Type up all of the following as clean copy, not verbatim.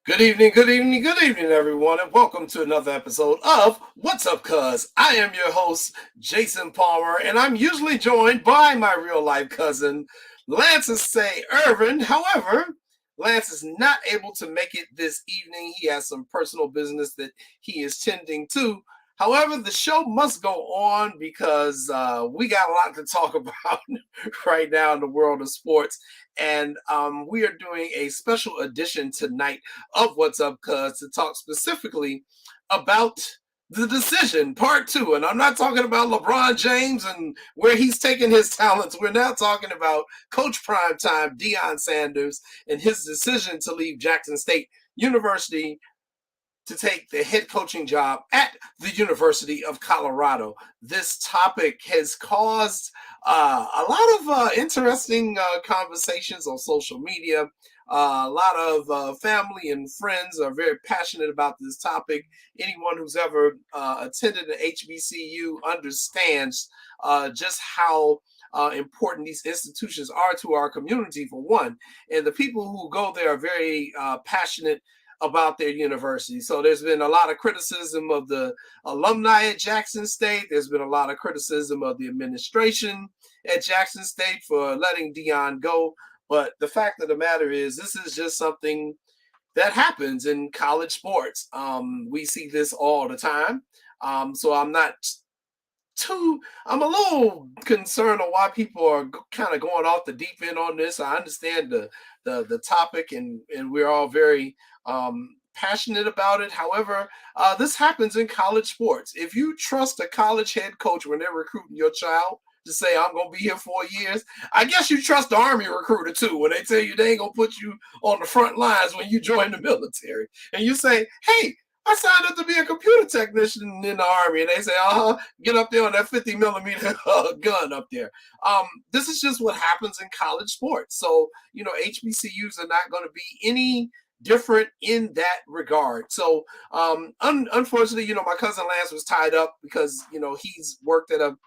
Good evening, everyone, and welcome to another episode of What's Up, Cuz? I am your host, Jason Palmer, and I'm usually joined by my real life cousin, Lance Say Irvin. However, Lance is not able to make it this evening. He has some personal business that he is tending to. However, the show must go on because we got a lot to talk about right now in the world of sports. And we are doing a special edition tonight of What's Up, Cuz, to talk specifically about the decision, part two. And I'm not talking about LeBron James and where he's taking his talents. We're now talking about Coach Primetime, Deion Sanders, and his decision to leave Jackson State University to take the head coaching job at the University of Colorado. This topic has caused a lot of interesting conversations on social media. A lot of family and friends are very passionate about this topic. Anyone who's ever attended an HBCU understands just how important these institutions are to our community, for one. And the people who go there are very passionate about their university. So there's been a lot of criticism of the alumni at Jackson State. There's been a lot of criticism of the administration at Jackson State for letting Deion go. But the fact of the matter is, this is just something that happens in college sports. We see this all the time. So I'm a little concerned on why people are kind of going off the deep end on this. I understand the topic, and we're all very passionate about it. However, this happens in college sports. If you trust a college head coach when they're recruiting your child to say, I'm going to be here 4 years, I guess you trust the Army recruiter too when they tell you they ain't going to put you on the front lines when you join the military. And you say, hey, I signed up to be a computer technician in the Army. And they say, get up there on that 50 millimeter gun up there. This is just what happens in college sports. So, HBCUs are not going to be any different in that regard. So, unfortunately, my cousin Lance was tied up because, he's worked at a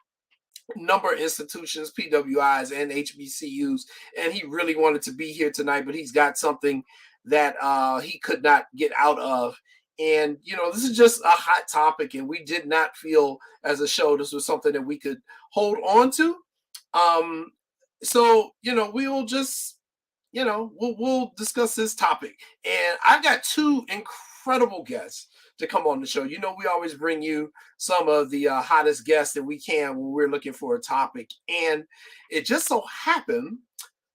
number of institutions, PWIs and HBCUs, and he really wanted to be here tonight, but he's got something that he could not get out of. And, this is just a hot topic, and we did not feel as a show this was something that we could hold on to. So, we'll just, we'll discuss this topic. And I've got two incredible guests to come on the show. We always bring you some of the hottest guests that we can when we're looking for a topic. And it just so happened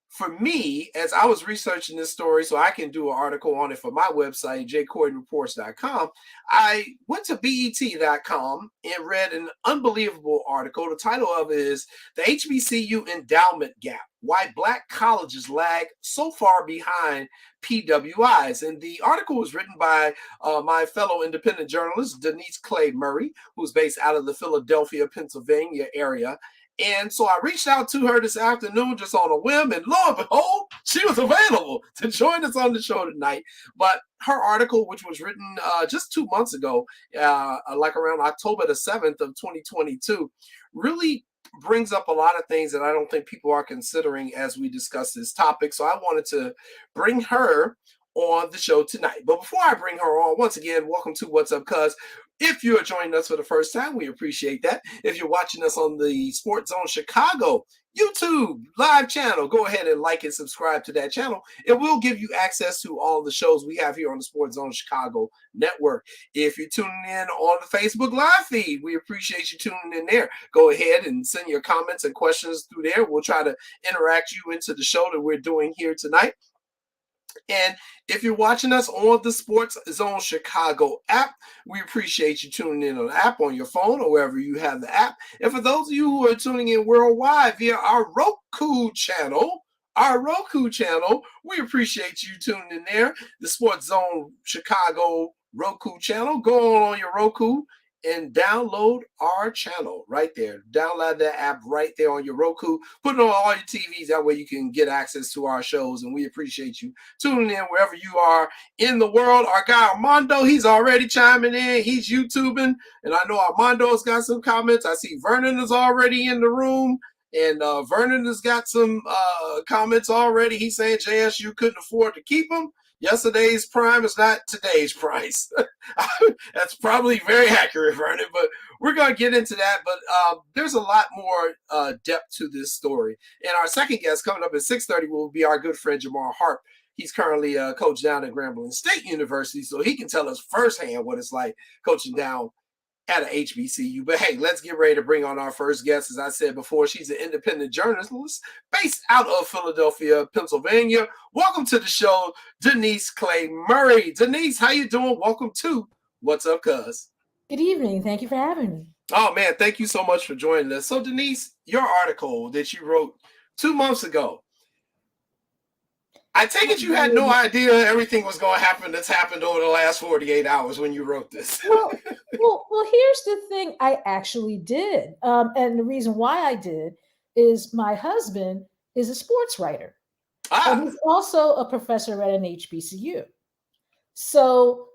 for me, as I was researching this story so I can do an article on it for my website, jcordenreports.com, I went to BET.com and read an unbelievable article. The title of it is The HBCU Endowment Gap, Why Black Colleges Lag So Far Behind PWIs. And the article was written by my fellow independent journalist, Denise Clay Murray, who's based out of the Philadelphia, Pennsylvania area. And so I reached out to her this afternoon just on a whim, and lo and behold, she was available to join us on the show tonight. But her article, which was written just 2 months ago, like around October the 7th of 2022, really brings up a lot of things that I don't think people are considering as we discuss this topic. So I wanted to bring her on the show tonight. But before I bring her on, once again, welcome to What's Up, Cuz. If you're joining us for the first time, we appreciate that. If you're watching us on the Sports Zone Chicago YouTube live channel, go ahead and like and subscribe to that channel. It will give you access to all the shows we have here on the Sports Zone Chicago network. If you're tuning in on the Facebook live feed, we appreciate you tuning in there. Go ahead and send your comments and questions through there. We'll try to interact you into the show that we're doing here tonight. And if you're watching us on the Sports Zone Chicago app, we appreciate you tuning in on the app on your phone or wherever you have the app. And for those of you who are tuning in worldwide via our Roku channel, we appreciate you tuning in there. The Sports Zone Chicago Roku channel. Go on your Roku and download our channel right there. Download that app right there on your Roku. Put it on all your TVs. That way you can get access to our shows. And we appreciate you tuning in wherever you are in the world. Our guy Armando, he's already chiming in. He's YouTubing. And I know Armando's got some comments. I see Vernon is already in the room. And Vernon has got some comments already. He's saying JSU couldn't afford to keep him. Yesterday's prime is not today's price. That's probably very accurate, Vernon, but we're going to get into that. But there's a lot more depth to this story. And our second guest coming up at 6:30 will be our good friend Jamar Harp. He's currently a coach down at Grambling State University, so he can tell us firsthand what it's like coaching down at a HBCU. But hey, let's get ready to bring on our first guest. As I said before, she's an independent journalist based out of Philadelphia, Pennsylvania. Welcome to the show, Denise Clay Murray. Denise, how you doing? Welcome to What's Up, Cuz. Good evening. Thank you for having me. Oh man, thank you so much for joining us. So Denise, your article that you wrote 2 months ago, I take it you had no idea everything was going to happen that's happened over the last 48 hours when you wrote this. Well, here's the thing. I actually did. And the reason why I did is my husband is a sports writer. And he's also a professor at an HBCU. So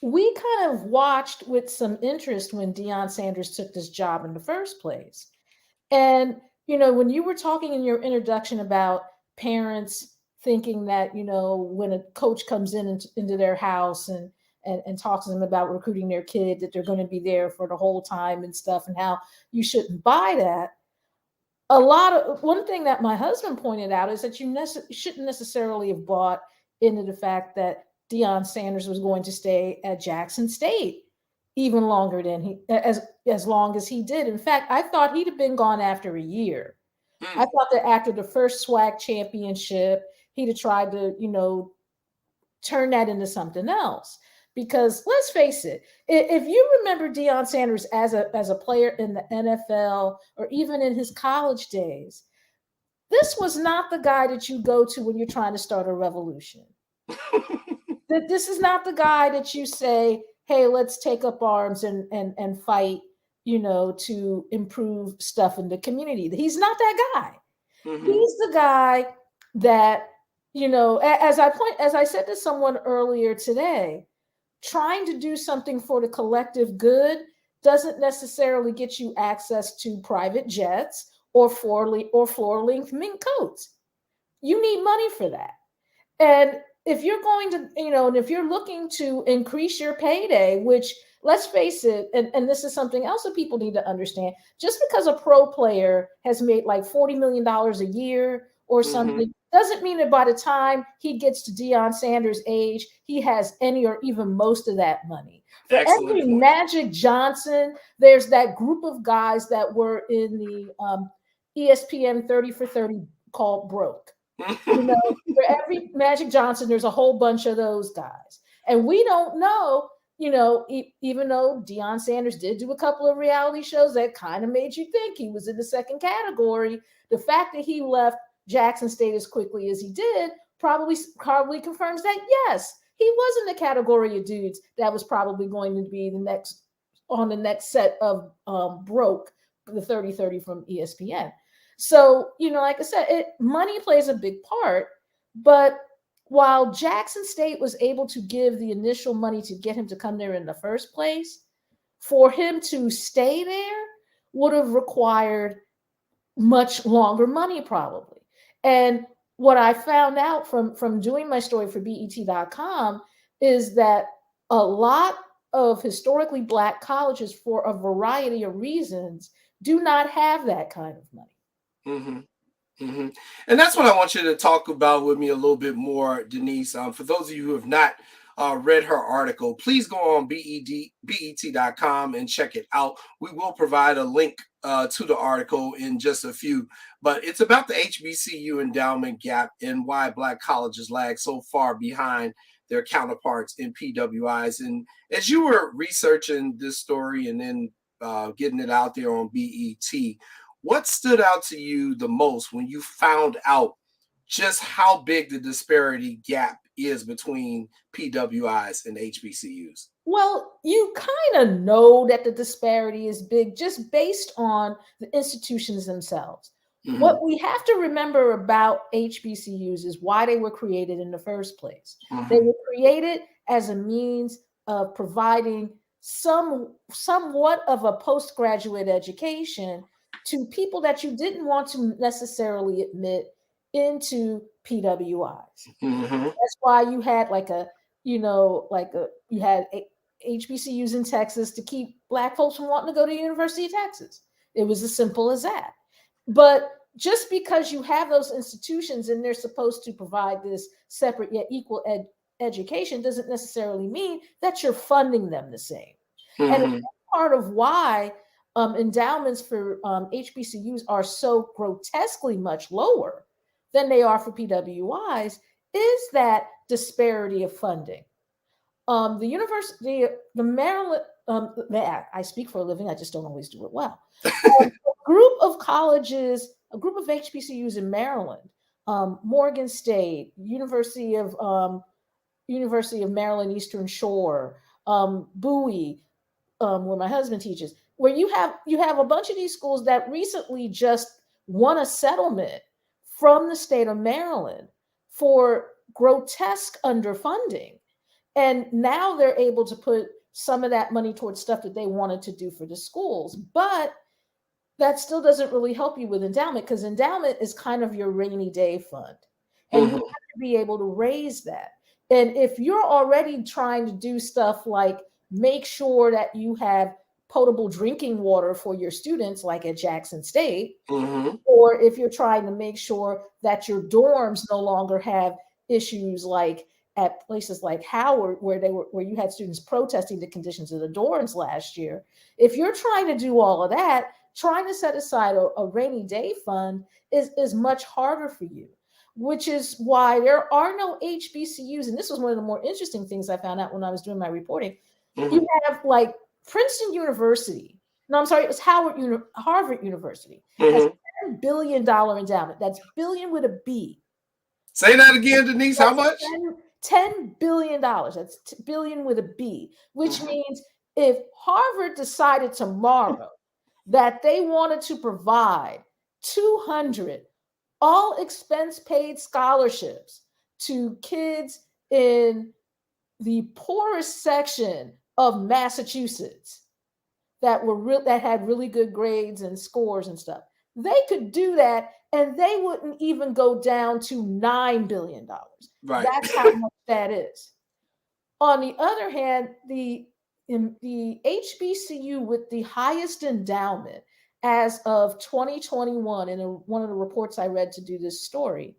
we kind of watched with some interest when Deion Sanders took this job in the first place. And, when you were talking in your introduction about parents thinking that, when a coach comes into their house and talks to them about recruiting their kid, that they're going to be there for the whole time and stuff, and how you shouldn't buy that. One thing that my husband pointed out is that you shouldn't necessarily have bought into the fact that Deion Sanders was going to stay at Jackson State even longer than as long as he did. In fact, I thought he'd have been gone after a year. I thought that after the first SWAC championship, he'd have tried to, turn that into something else. Because let's face it, if you remember Deion Sanders as a player in the NFL or even in his college days, this was not the guy that you go to when you're trying to start a revolution. This is not the guy that you say, hey, let's take up arms and fight, to improve stuff in the community. He's not that guy. Mm-hmm. He's the guy that, as I said to someone earlier today, trying to do something for the collective good doesn't necessarily get you access to private jets or floor-length mink coats. You need money for that. And if you're going to, and if you're looking to increase your payday, which, let's face it, and this is something else that people need to understand, just because a pro player has made like $40 million a year or something, doesn't mean that by the time he gets to Deion Sanders' age, he has any or even most of that money. For every Magic Johnson, there's that group of guys that were in the ESPN 30 for 30 called Broke. For every Magic Johnson, there's a whole bunch of those guys. And we don't know, even though Deion Sanders did do a couple of reality shows that kind of made you think he was in the second category, the fact that he left Jackson State as quickly as he did probably confirms that, yes, he was in the category of dudes that was probably going to be on the next set of Broke, the 30-30 from ESPN. So, like I said, money plays a big part. But while Jackson State was able to give the initial money to get him to come there in the first place, for him to stay there would have required much longer money probably. And what I found out from doing my story for BET.com is that a lot of historically Black colleges, for a variety of reasons, do not have that kind of money. Mm-hmm. Mm-hmm. And that's what I want you to talk about with me a little bit more, Denise. For those of you who have not read her article, please go on BET.com and check it out. We will provide a link to the article in just a few, but it's about the HBCU endowment gap and why Black colleges lag so far behind their counterparts in PWIs. And as you were researching this story and then getting it out there on BET, what stood out to you the most when you found out just how big the disparity gap is between PWIs and HBCUs? Well, you kind of know that the disparity is big just based on the institutions themselves. Mm-hmm. What we have to remember about HBCUs is why they were created in the first place. Mm-hmm. They were created as a means of providing somewhat of a postgraduate education to people that you didn't want to necessarily admit into PWIs. Mm-hmm. That's why you had you had HBCUs in Texas to keep Black folks from wanting to go to the University of Texas. It was as simple as that. But just because you have those institutions and they're supposed to provide this separate yet equal education doesn't necessarily mean that you're funding them the same. And Mm-hmm. part of why endowments for HBCUs are so grotesquely much lower than they are for PWIs is that disparity of funding. The university, the Maryland, I speak for a living, I just don't always do it well. A group of colleges, a group of HBCUs in Maryland, Morgan State, University of Maryland Eastern Shore, Bowie, where my husband teaches, where you have a bunch of these schools that recently just won a settlement from the state of Maryland for grotesque underfunding. And now they're able to put some of that money towards stuff that they wanted to do for the schools. But that still doesn't really help you with endowment because endowment is kind of your rainy day fund. And you have to be able to raise that. And if you're already trying to do stuff like make sure that you have potable drinking water for your students, like at Jackson State, or if you're trying to make sure that your dorms no longer have issues like at places like Howard, where you had students protesting the conditions of the dorms last year. If you're trying to do all of that, trying to set aside a rainy day fund is much harder for you, which is why there are no HBCUs. And this was one of the more interesting things I found out when I was doing my reporting. You have like Princeton University. No, I'm sorry, it was Harvard University. Has $10 billion endowment. That's billion with a B. Say that again, Denise. How much? $10 billion. That's billion with a B, which means if Harvard decided tomorrow that they wanted to provide 200 all expense paid scholarships to kids in the poorest section of Massachusetts that had really good grades and scores and stuff, they could do that and they wouldn't even go down to $9 billion. Right. That's how much that is. On the other hand, the HBCU with the highest endowment as of 2021, in one of the reports I read to do this story,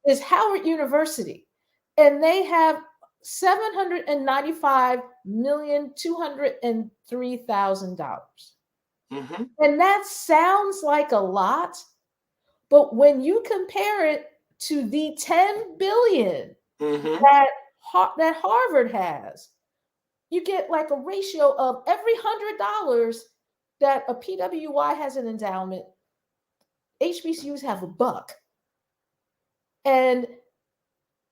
is Howard University. And they have $795,203,000. And that sounds like a lot, but when you compare it to the $10 billion that Harvard has, you get like a ratio of every $100 that a PWI has an endowment, HBCUs have $1. And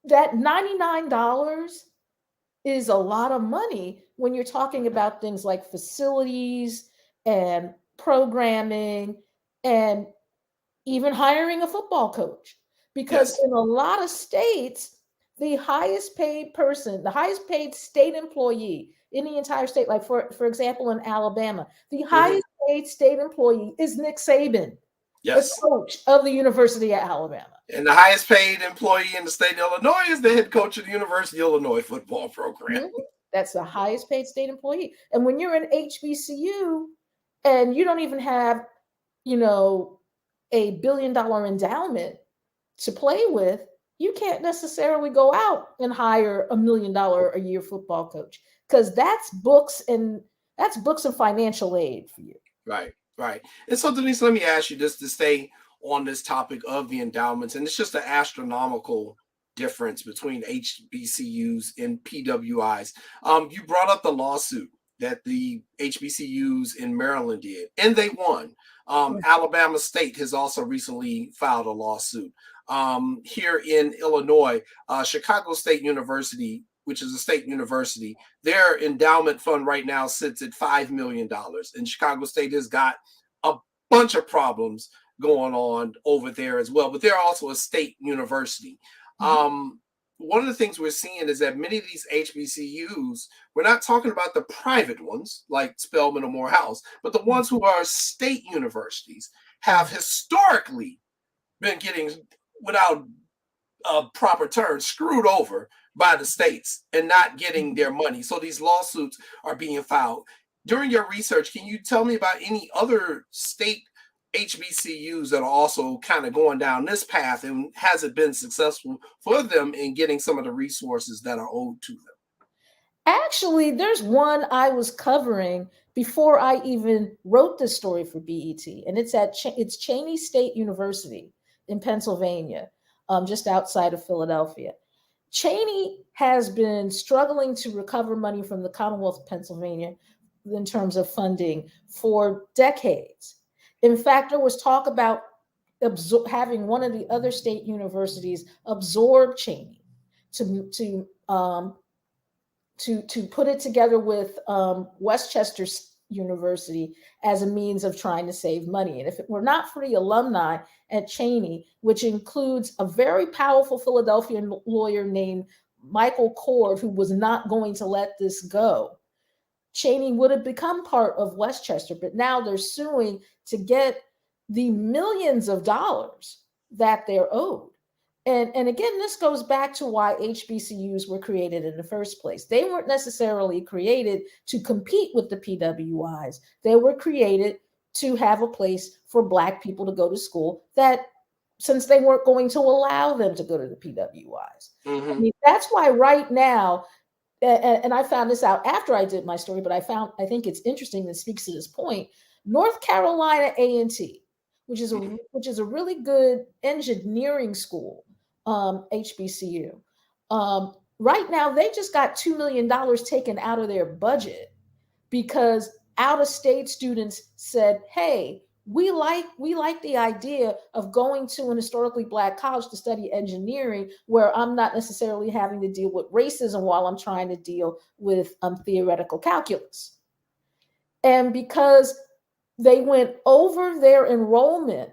that $99 is a lot of money when you're talking about things like facilities and programming and even hiring a football coach. Because in a lot of states, the highest paid state employee in the entire state, like for example, in Alabama, the highest paid state employee is Nick Saban, the coach of the University of Alabama. And the highest paid employee in the state of Illinois is the head coach of the University of Illinois football program. That's the highest paid state employee. And when you're an HBCU and you don't even have, $1 billion endowment to play with, you can't necessarily go out and hire $1 million a year football coach because that's books and financial aid for you. Right. And so, Denise, let me ask you this to stay on this topic of the endowments, and it's just an astronomical difference between HBCUs and PWIs. You brought up the lawsuit that the HBCUs in Maryland did, and they won. Alabama State has also recently filed a lawsuit. Here in Illinois, Chicago State University, which is a state university, their endowment fund right now sits at $5 million. And Chicago State has got a bunch of problems going on over there as well, but they're also a state university. One of the things we're seeing is that many of these HBCUs, we're not talking about the private ones like Spelman or Morehouse, but the ones who are state universities have historically been getting, without a proper term, screwed over by the states and not getting their money. So these lawsuits are being filed. During your research, can you tell me about any other state HBCUs that are also kind of going down this path, and has it been successful for them in getting some of the resources that are owed to them? Actually, there's one I was covering before I even wrote this story for BET, and it's Cheney State University in Pennsylvania, just outside of Philadelphia. Cheney has been struggling to recover money from the Commonwealth of Pennsylvania in terms of funding for decades. In fact, there was talk about having one of the other state universities absorb Cheney to put it together with Westchester University as a means of trying to save money. And if it were not for the alumni at Cheney, which includes a very powerful Philadelphia lawyer named Michael Cord, who was not going to let this go, Cheney would have become part of Westchester. But now they're suing to get the millions of dollars that they're owed. And again, this goes back to why HBCUs were created in the first place. They weren't necessarily created to compete with the PWIs. They were created to have a place for Black people to go to school, that since they weren't going to allow them to go to the PWIs. Mm-hmm. I mean, that's why right now, and I found this out after I did my story, but I think it's interesting that speaks to this point. North Carolina A&T, which is a really good engineering school, HBCU. Right now, they just got $2 million taken out of their budget because out-of-state students said, "Hey, we like the idea of going to an historically Black college to study engineering, where I'm not necessarily having to deal with racism while I'm trying to deal with theoretical calculus." And because they went over their enrollment,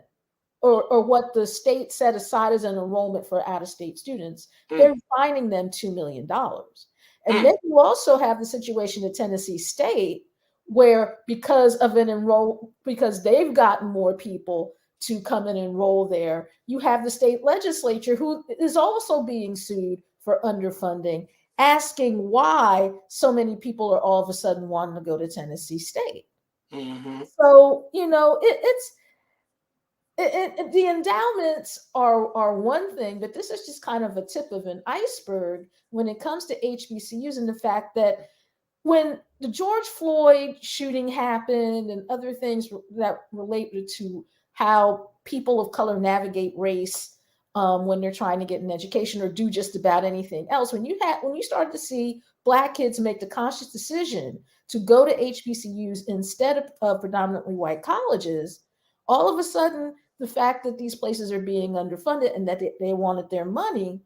or what the state set aside as an enrollment for out-of-state students, they're fining them $2 million. And then you also have the situation at Tennessee State, where because they've gotten more people to come and enroll there, you have the state legislature, who is also being sued for underfunding, asking why so many people are all of a sudden wanting to go to Tennessee State. Mm-hmm. So, the endowments are one thing, but this is just kind of a tip of an iceberg when it comes to HBCUs, and the fact that when the George Floyd shooting happened and other things that related to how people of color navigate race when they're trying to get an education or do just about anything else, when you started to see Black kids make the conscious decision to go to HBCUs instead of predominantly white colleges, all of a sudden the fact that these places are being underfunded and that they wanted their money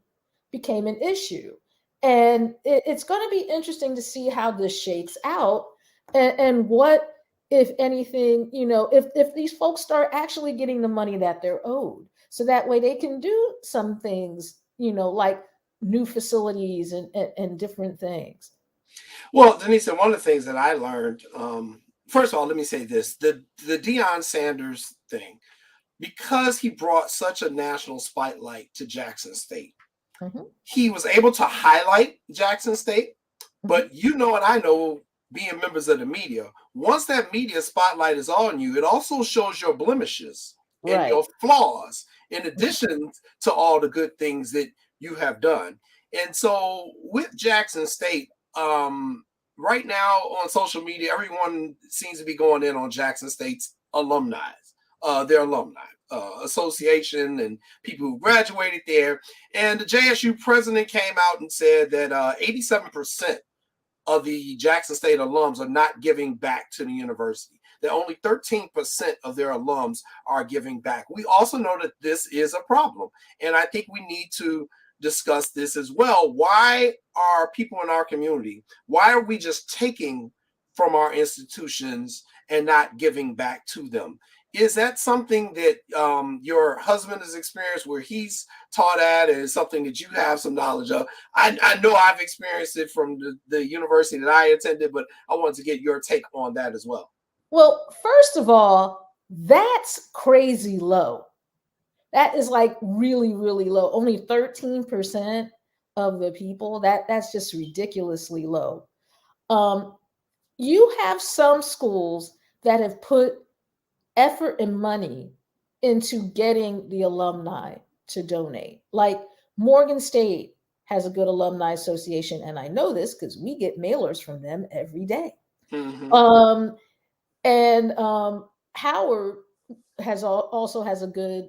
became an issue. And it's going to be interesting to see how this shakes out, and what, if anything, if these folks start actually getting the money that they're owed, so that way they can do some things, like new facilities and different things. Well, Denise, one of the things that I learned, first of all, let me say this: the Deion Sanders thing, because he brought such a national spotlight to Jackson State, he was able to highlight Jackson State. But and I know, being members of the media, once that media spotlight is on you, it also shows your blemishes and your flaws, in addition to all the good things that you have done. And so with Jackson State, right now on social media, everyone seems to be going in on Jackson State's alumni, their alumni association, and people who graduated there. And the JSU president came out and said that 87% of the Jackson State alums are not giving back to the university, that only 13% of their alums are giving back. We also know that this is a problem, and I think we need to discuss this as well. Why are people in our community, why are we just taking from our institutions and not giving back to them? Is that something that your husband has experienced, where he's taught at, and something that you have some knowledge of? I know I've experienced it from the university that I attended, but I wanted to get your take on that as well. Well, first of all, that's crazy low. That is like really, really low. Only 13% of the people. That's just ridiculously low. You have some schools that have put effort and money into getting the alumni to donate. Like Morgan State has a good alumni association, and I know this because we get mailers from them every day. Mm-hmm. And Howard also has a good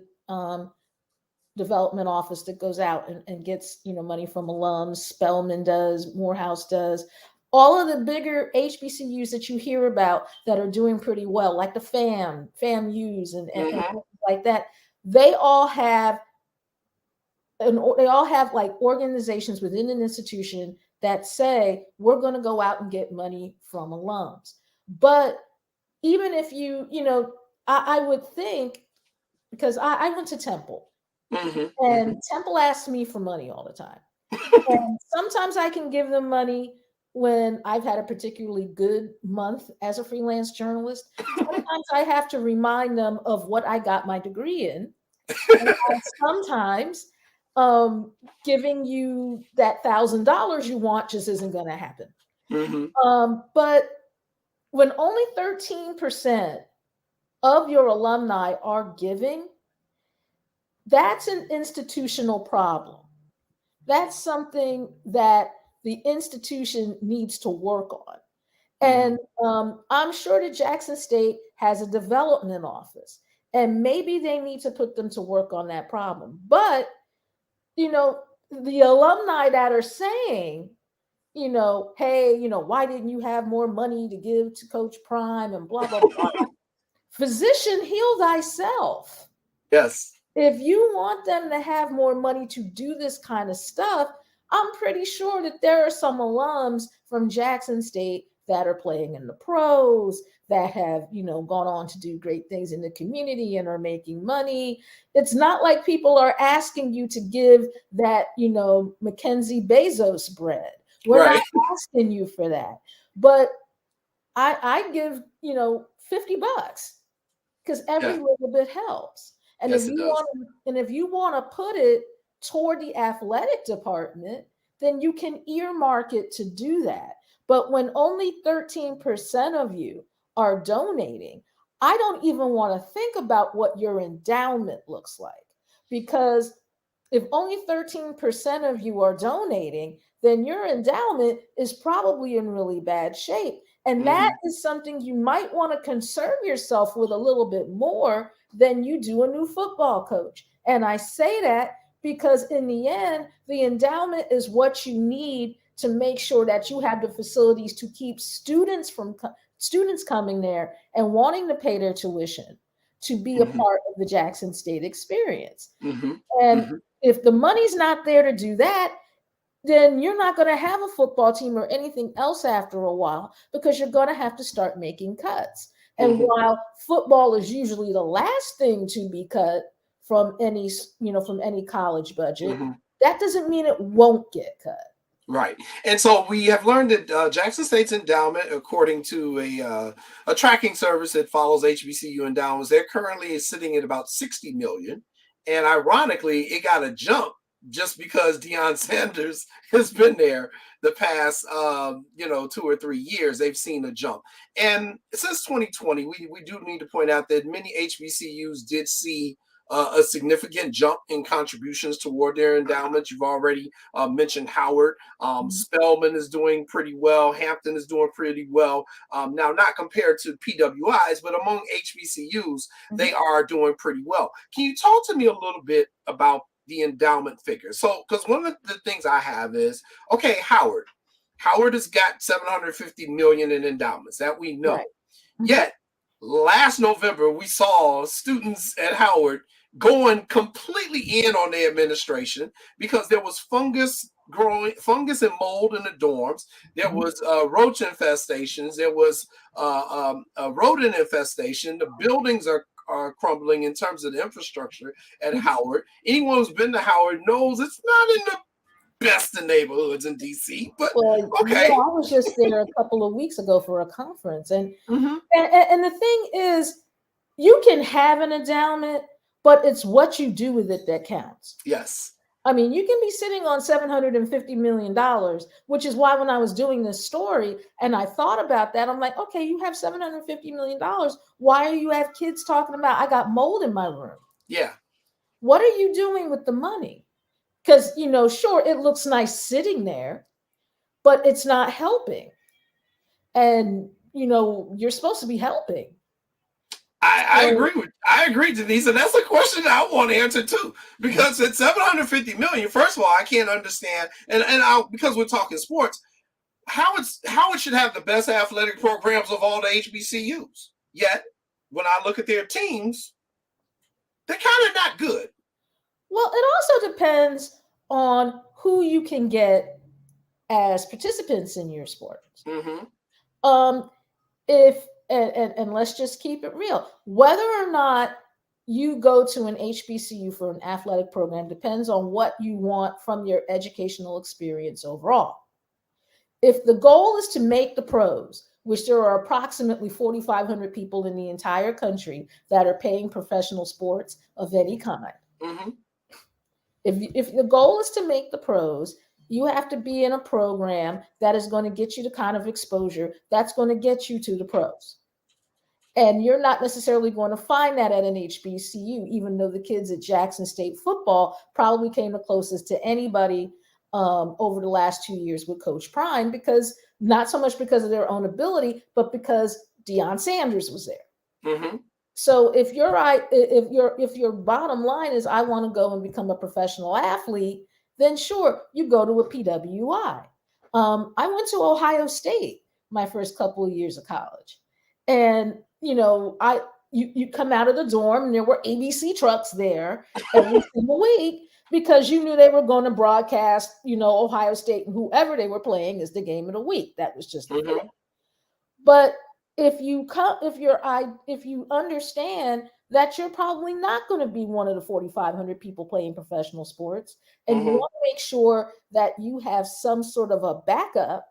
development office that goes out and gets money from alums. Spelman does, Morehouse does. All of the bigger HBCUs that you hear about that are doing pretty well, like the FAMUs and like that, they all have like organizations within an institution that say we're going to go out and get money from alums. But even if I would think, because I went to Temple, and Temple asks me for money all the time. And sometimes I can give them money when I've had a particularly good month as a freelance journalist. Sometimes I have to remind them of what I got my degree in. And sometimes giving you that $1,000 you want just isn't going to happen. But when only 13% of your alumni are giving, that's an institutional problem. That's something that the institution needs to work on. And I'm sure that Jackson State has a development office, and maybe they need to put them to work on that problem. But, the alumni that are saying, hey, why didn't you have more money to give to Coach Prime and blah, blah, blah. Physician, heal thyself. Yes. If you want them to have more money to do this kind of stuff, I'm pretty sure that there are some alums from Jackson State that are playing in the pros, that have, gone on to do great things in the community and are making money. It's not like people are asking you to give that, Mackenzie Bezos bread. We're not asking you for that. But I give, $50 because every little bit helps. And if you want to put it toward the athletic department, then you can earmark it to do that. But when only 13% of you are donating, I don't even want to think about what your endowment looks like. Because if only 13% of you are donating, then your endowment is probably in really bad shape. And that is something you might want to concern yourself with a little bit more than you do a new football coach. And I say that because in the end, the endowment is what you need to make sure that you have the facilities to keep students coming there and wanting to pay their tuition to be a part of the Jackson State experience. And if the money's not there to do that, then you're not going to have a football team or anything else after a while, because you're going to have to start making cuts. And while football is usually the last thing to be cut from any college budget, that doesn't mean it won't get cut. Right. And so we have learned that Jackson State's endowment, according to a tracking service that follows HBCU endowments, they're currently sitting at about $60 million. And ironically, it got a jump just because Deion Sanders has been there the past 2 or 3 years. They've seen a jump. And since 2020, we do need to point out that many HBCUs did see a significant jump in contributions toward their endowments. You've already mentioned Howard. Spelman is doing pretty well. Hampton is doing pretty well. Now, not compared to PWIs, but among HBCUs, they are doing pretty well. Can you talk to me a little bit about the endowment figure? So, because one of the things I have is, okay, Howard has got $750 million in endowments, that we know. Right. Yet last November, we saw students at Howard going completely in on the administration because there was fungus and mold in the dorms. There was roach infestations. There was a rodent infestation. The buildings are crumbling in terms of the infrastructure at Howard. Anyone who's been to Howard knows it's not in the best of neighborhoods in DC, but okay. Yeah, I was just there a couple of weeks ago for a conference, and the thing is, you can have an endowment, but it's what you do with it that counts. Yes. I mean, you can be sitting on $750 million, which is why when I was doing this story and I thought about that, I'm like, okay, you have $750 million. Why are you have kids talking about, I got mold in my room? Yeah. What are you doing with the money? Because, sure, it looks nice sitting there, but it's not helping. And, you're supposed to be helping. I agree, Denise, and that's a question that I want to answer too. Because at 750 million, first of all, I can't understand, and because we're talking sports, how it should have the best athletic programs of all the HBCUs. Yet, when I look at their teams, they're kind of not good. Well, it also depends on who you can get as participants in your sports. Mm-hmm. If and let's just keep it real. Whether or not you go to an HBCU for an athletic program depends on what you want from your educational experience overall. If the goal is to make the pros, which there are approximately 4,500 people in the entire country that are paying professional sports of any kind. Mm-hmm. If the goal is to make the pros, you have to be in a program that is going to get you the kind of exposure that's going to get you to the pros. And you're not necessarily going to find that at an HBCU, even though the kids at Jackson State football probably came the closest to anybody over the last 2 years with Coach Prime, because not so much because of their own ability, but because Deion Sanders was there. Mm-hmm. So if your bottom line is I want to go and become a professional athlete, then sure, you go to a PWI. I went to Ohio State my first couple of years of college, and you come out of the dorm and there were ABC trucks there every single week because you knew they were going to broadcast, Ohio State and whoever they were playing is the game of the week. That was just the thing. But if you understand that you're probably not going to be one of the 4,500 people playing professional sports, and you want to make sure that you have some sort of a backup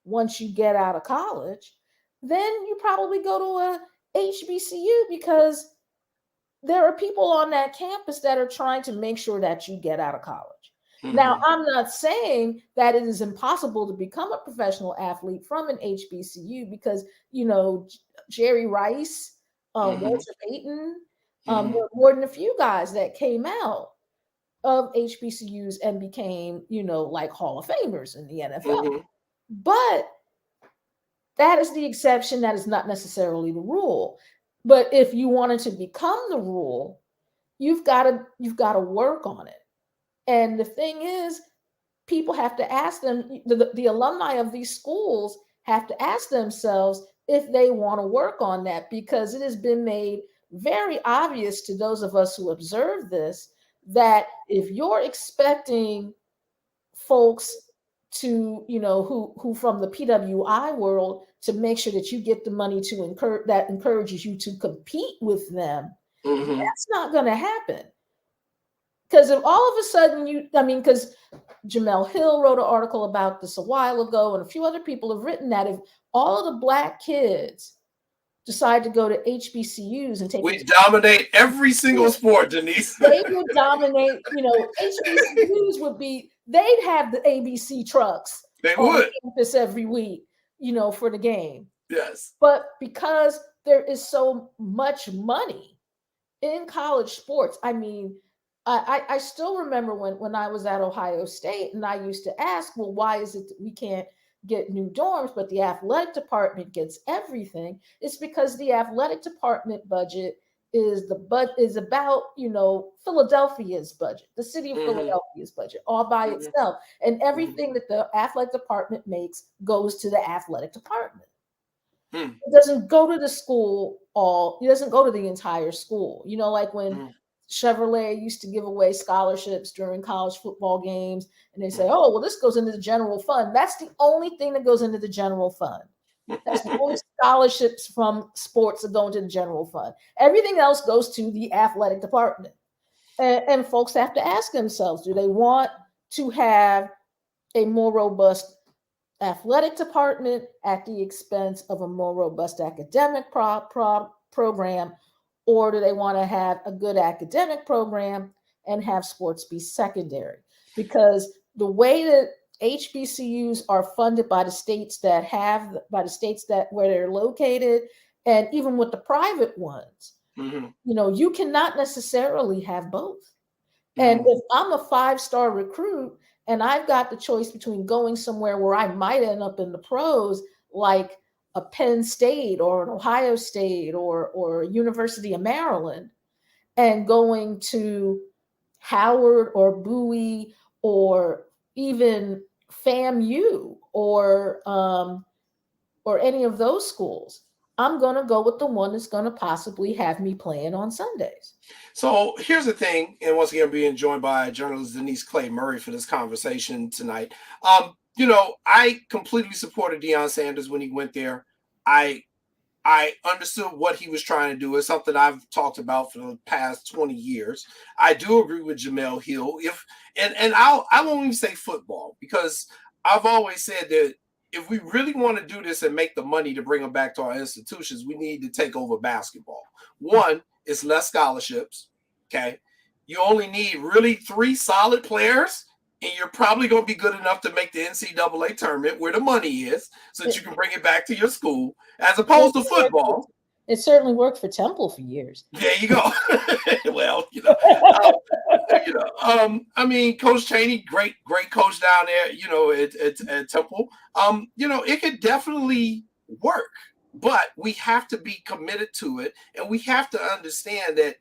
once you get out of college, then you probably go to a HBCU because there are people on that campus that are trying to make sure that you get out of college. Now, I'm not saying that it is impossible to become a professional athlete from an HBCU because, Jerry Rice, Walter Payton, there are more than a few guys that came out of HBCUs and became, like Hall of Famers in the NFL. But that is the exception. That is not necessarily the rule. But if you wanted to become the rule, you've got to work on it. And the thing is, people have to ask them, the alumni of these schools have to ask themselves if they want to work on that, because it has been made very obvious to those of us who observe this that if you're expecting folks to, who from the PWI world to make sure that you get the money to encourages you to compete with them, that's not going to happen. Because if all of a sudden because Jamel Hill wrote an article about this a while ago, and a few other people have written that if all of the Black kids decide to go to HBCUs and take, we dominate every single sport, Denise. They would dominate. HBCUs they'd have the ABC trucks. They would campus every week, for the game. Yes, but because there is so much money in college sports, I mean. I still remember when I was at Ohio State and I used to ask, well, why is it that we can't get new dorms, but the athletic department gets everything? It's because the athletic department budget is about, Philadelphia's budget, the city of Philadelphia's budget, all by itself. And everything that the athletic department makes goes to the athletic department. It doesn't go to the school it doesn't go to the entire school. Like when Chevrolet used to give away scholarships during college football games, and they say, oh, well, this goes into the general fund. That's the only thing that goes into the general fund. That's the only scholarships from sports that go into the general fund. Everything else goes to the athletic department. And folks have to ask themselves, do they want to have a more robust athletic department at the expense of a more robust academic program? or do they want to have a good academic program and have sports be secondary? Because the way that HBCUs are funded by the states that where they're located, and even with the private ones, you cannot necessarily have both. And if I'm a 5-star recruit and I've got the choice between going somewhere where I might end up in the pros, like a Penn State or an Ohio State or University of Maryland, and going to Howard or Bowie or even FAMU or any of those schools, I'm going to go with the one that's going to possibly have me playing on Sundays. So here's the thing, and once again, being joined by journalist Denise Clay Murray for this conversation tonight. I completely supported Deion Sanders when he went there. I understood what he was trying to do. It's something I've talked about for the past 20 years. I do agree with Jamel Hill. I won't even say football, because I've always said that if we really want to do this and make the money to bring them back to our institutions, we need to take over basketball. One, it's less scholarships. Okay. You only need really 3 solid players, and you're probably going to be good enough to make the NCAA tournament where the money is, so that you can bring it back to your school, as opposed to football. It certainly worked for Temple for years. There you go. Well, I mean, Coach Chaney, great coach down there, at Temple. It could definitely work, but we have to be committed to it, and we have to understand that.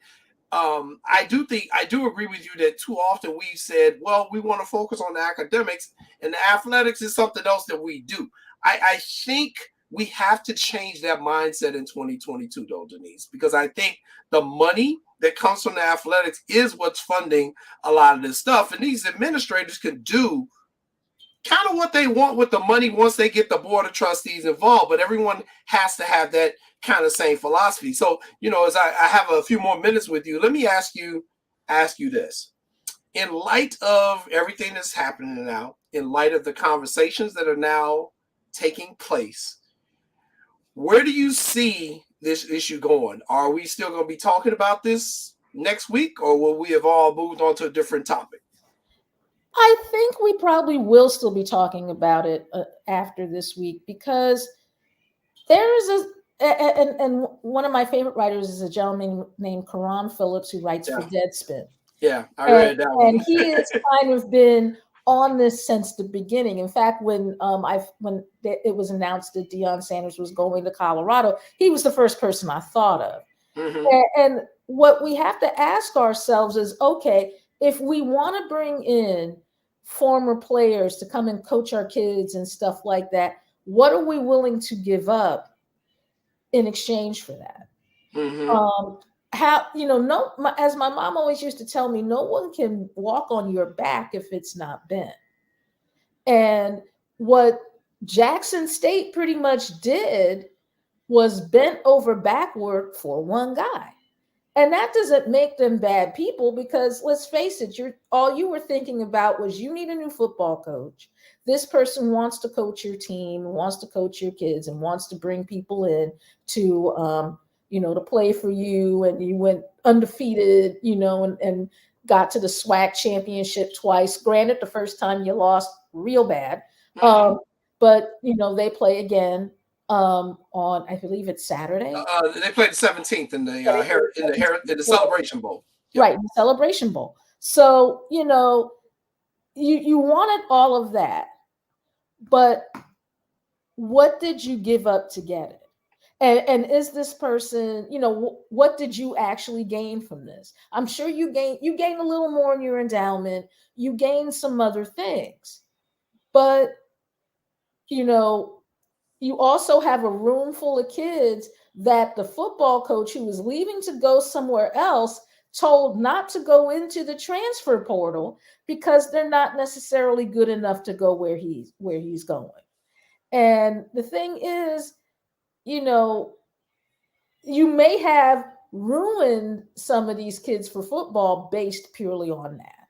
I do agree with you that too often we've said, well, we want to focus on the academics, and the athletics is something else that we do. I think we have to change that mindset in 2022, though, Denise, because I think the money that comes from the athletics is what's funding a lot of this stuff. And these administrators can do kind of what they want with the money once they get the board of trustees involved, but everyone has to have that kind of same philosophy. So, as I have a few more minutes with you, let me ask you this. In light of everything that's happening now, in light of the conversations that are now taking place, where do you see this issue going? Are we still going to be talking about this next week, or will we have all moved on to a different topic? I think we probably will still be talking about it after this week, because there is and one of my favorite writers is a gentleman named Karan Phillips, who writes for Deadspin. Yeah, I read that one. And he has kind of been on this since the beginning. In fact, when it was announced that Deion Sanders was going to Colorado, he was the first person I thought of. And what we have to ask ourselves is, okay, if we want to bring in former players to come and coach our kids and stuff like that, what are we willing to give up in exchange for that? As my mom always used to tell me, no one can walk on your back if it's not bent. And what Jackson State pretty much did was bent over backward for one guy. And that doesn't make them bad people, because let's face it, all you were thinking about was you need a new football coach. This person wants to coach your team, wants to coach your kids, and wants to bring people in to to play for you. And you went undefeated, and got to the SWAC championship twice. Granted, the first time you lost real bad. But they play again on, I believe it's Saturday. They played the 17th in the Celebration Bowl. Yep. Right, the Celebration Bowl. So, you wanted all of that, but what did you give up to get it? And is this person, what did you actually gain from this? I'm sure you gain a little more in your endowment. You gain some other things, but you also have a room full of kids that the football coach who was leaving to go somewhere else told not to go into the transfer portal because they're not necessarily good enough to go where he's going. And the thing is, you may have ruined some of these kids for football based purely on that.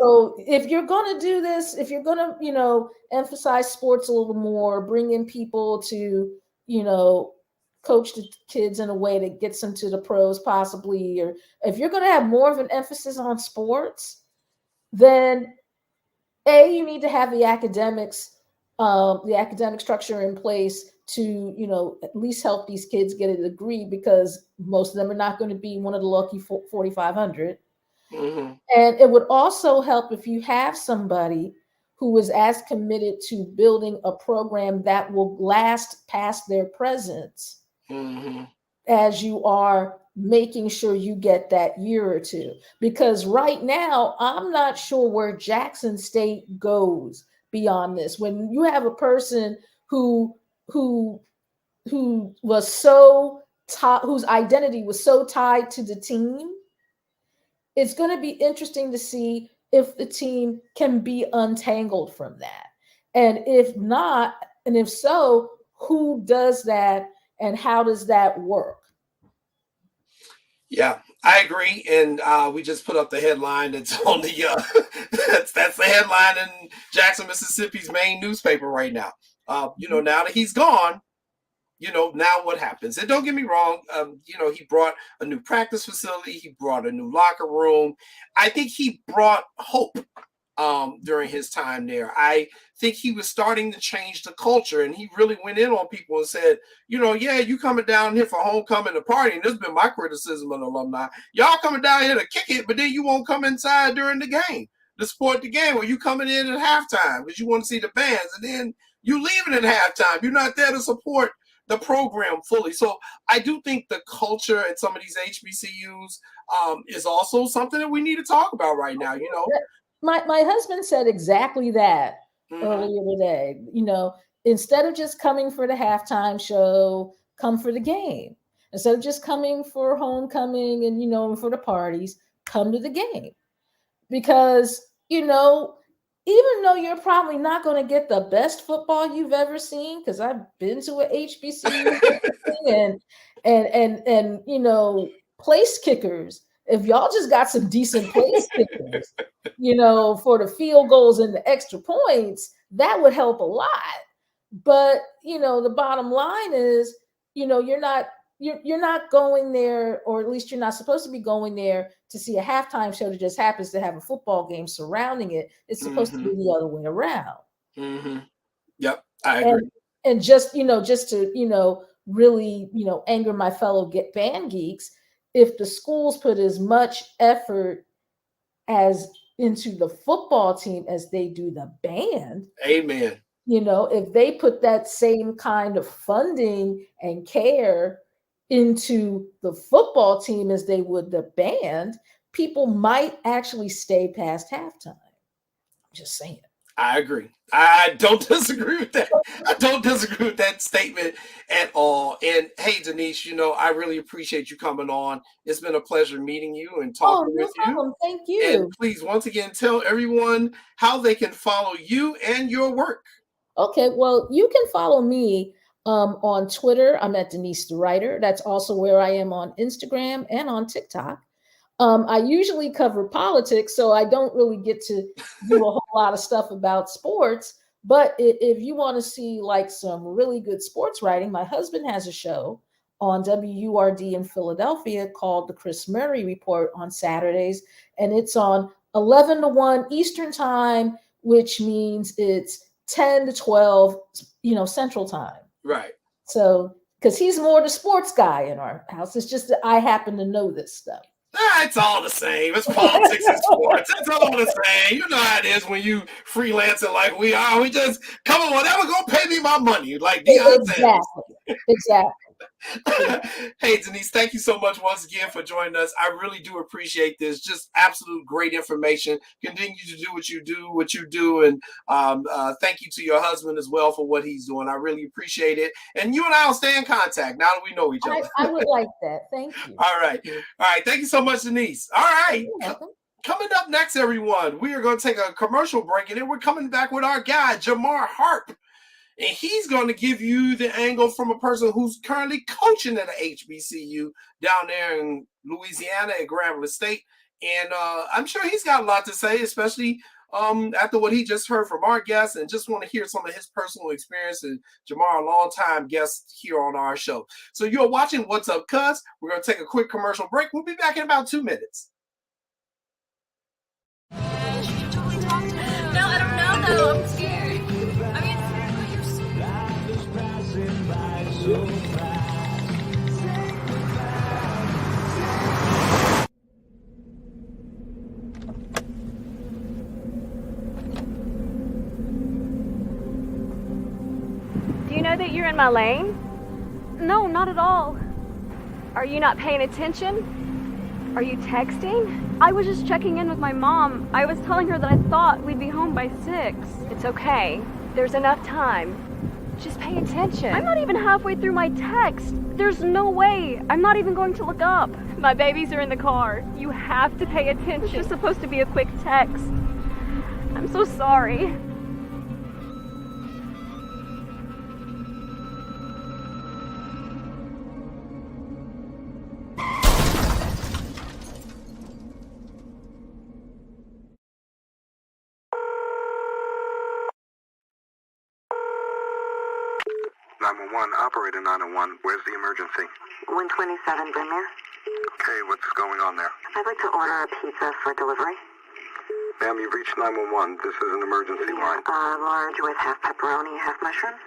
So if you're going to do this, if you're going to, emphasize sports a little more, bring in people to, coach the kids in a way that gets them to the pros possibly, or if you're going to have more of an emphasis on sports, then you need to have the academic structure in place to, at least help these kids get a degree, because most of them are not going to be one of the lucky 4,500. Mm-hmm. And it would also help if you have somebody who is as committed to building a program that will last past their presence, Mm-hmm. as you are making sure you get that year or two. Because right now, I'm not sure where Jackson State goes beyond this. When you have a person who who who was so whose identity was so tied to the team, it's going to be interesting to see if the team can be untangled from that. And if not, and if so, who does that and how does that work? Yeah, I agree. And we just put up the headline that's on the that's the headline in Jackson, Mississippi's main newspaper right now. Now that he's gone, now what happens? And don't get me wrong, he brought a new practice facility, he brought a new locker room. I think he brought hope during his time there. I think he was starting to change the culture, and he really went in on people and said, yeah, you coming down here for homecoming and party, and this has been my criticism of the alumni. Y'all coming down here to kick it, but then you won't come inside during the game to support the game, or you coming in at halftime because you want to see the bands, and then you leaving at halftime. You're not there to support the program fully. So I do think the culture at some of these HBCUs is also something that we need to talk about right now. My husband said exactly that Mm-hmm. earlier today. Instead of just coming for the halftime show, come for the game. Instead of just coming for homecoming and for the parties, come to the game. Because even though you're probably not going to get the best football you've ever seen, because I've been to a HBCU and place kickers. If y'all just got some decent place kickers, for the field goals and the extra points, that would help a lot. But the bottom line is, you're not going there, or at least you're not supposed to be going there to see a halftime show that just happens to have a football game surrounding it. It's supposed to be the other way around. Mm-hmm. Yep, I agree. And just to really anger my fellow band geeks, if the schools put as much effort as into the football team as they do the band, amen. If they put that same kind of funding and care into the football team as they would the band, people might actually stay past halftime. I'm just saying. I agree. I don't disagree with that. I don't disagree with that statement at all. And hey, Denise, I really appreciate you coming on. It's been a pleasure meeting you and talking with problem. you. Thank you. And please, once again, tell everyone how they can follow you and your work. Okay, well, you can follow me on Twitter. I'm at Denise the Writer. That's also where I am on Instagram and on TikTok. I usually cover politics, so I don't really get to do a whole lot of stuff about sports. But if you want to see like some really good sports writing, my husband has a show on WURD in Philadelphia called The Chris Murray Report on Saturdays, and it's on 11 to 1 Eastern Time, which means it's 10 to 12, Central Time. Right. So, because he's more the sports guy in our house. It's just that I happen to know this stuff. It's all the same. It's politics and sports. It's all the same. You know how it is when you freelancing like we are. We just come on, whatever gonna pay me my money, like Deion Exactly. Hey, Denise, thank you so much once again for joining us. I really do appreciate this. Just absolute great information. Continue to do what you do, and thank you to your husband as well for what he's doing. I really appreciate it. And you and I will stay in contact now that we know each other. I would like that. Thank you. All right. Thank you so much, Denise. All right. Coming up next, everyone, we are going to take a commercial break, and then we're coming back with our guy, Jamar Harp. And he's going to give you the angle from a person who's currently coaching at a HBCU down there in Louisiana at Grambling State. And I'm sure he's got a lot to say, especially after what he just heard from our guest, and just want to hear some of his personal experience. And Jamar, a long-time guest here on our show. So you're watching What's Up, Cuz. We're going to take a quick commercial break. We'll be back in about 2 minutes. No, I don't know, though. I'm scared. I mean, you're Do you know that you're in my lane? No, not at all. Are you not paying attention? Are you texting? I was just checking in with my mom. I was telling her that I thought we'd be home by 6. It's okay. There's enough time. Just pay attention. I'm not even halfway through my text. There's no way. I'm not even going to look up. My babies are in the car. You have to pay attention. It's just supposed to be a quick text. I'm so sorry. Operator 901, where's the emergency? 127 Brynmere. Okay, what's going on there? I'd like to order a pizza for delivery. Ma'am, you've reached 911. This is an emergency line. Large with half pepperoni, half mushroom.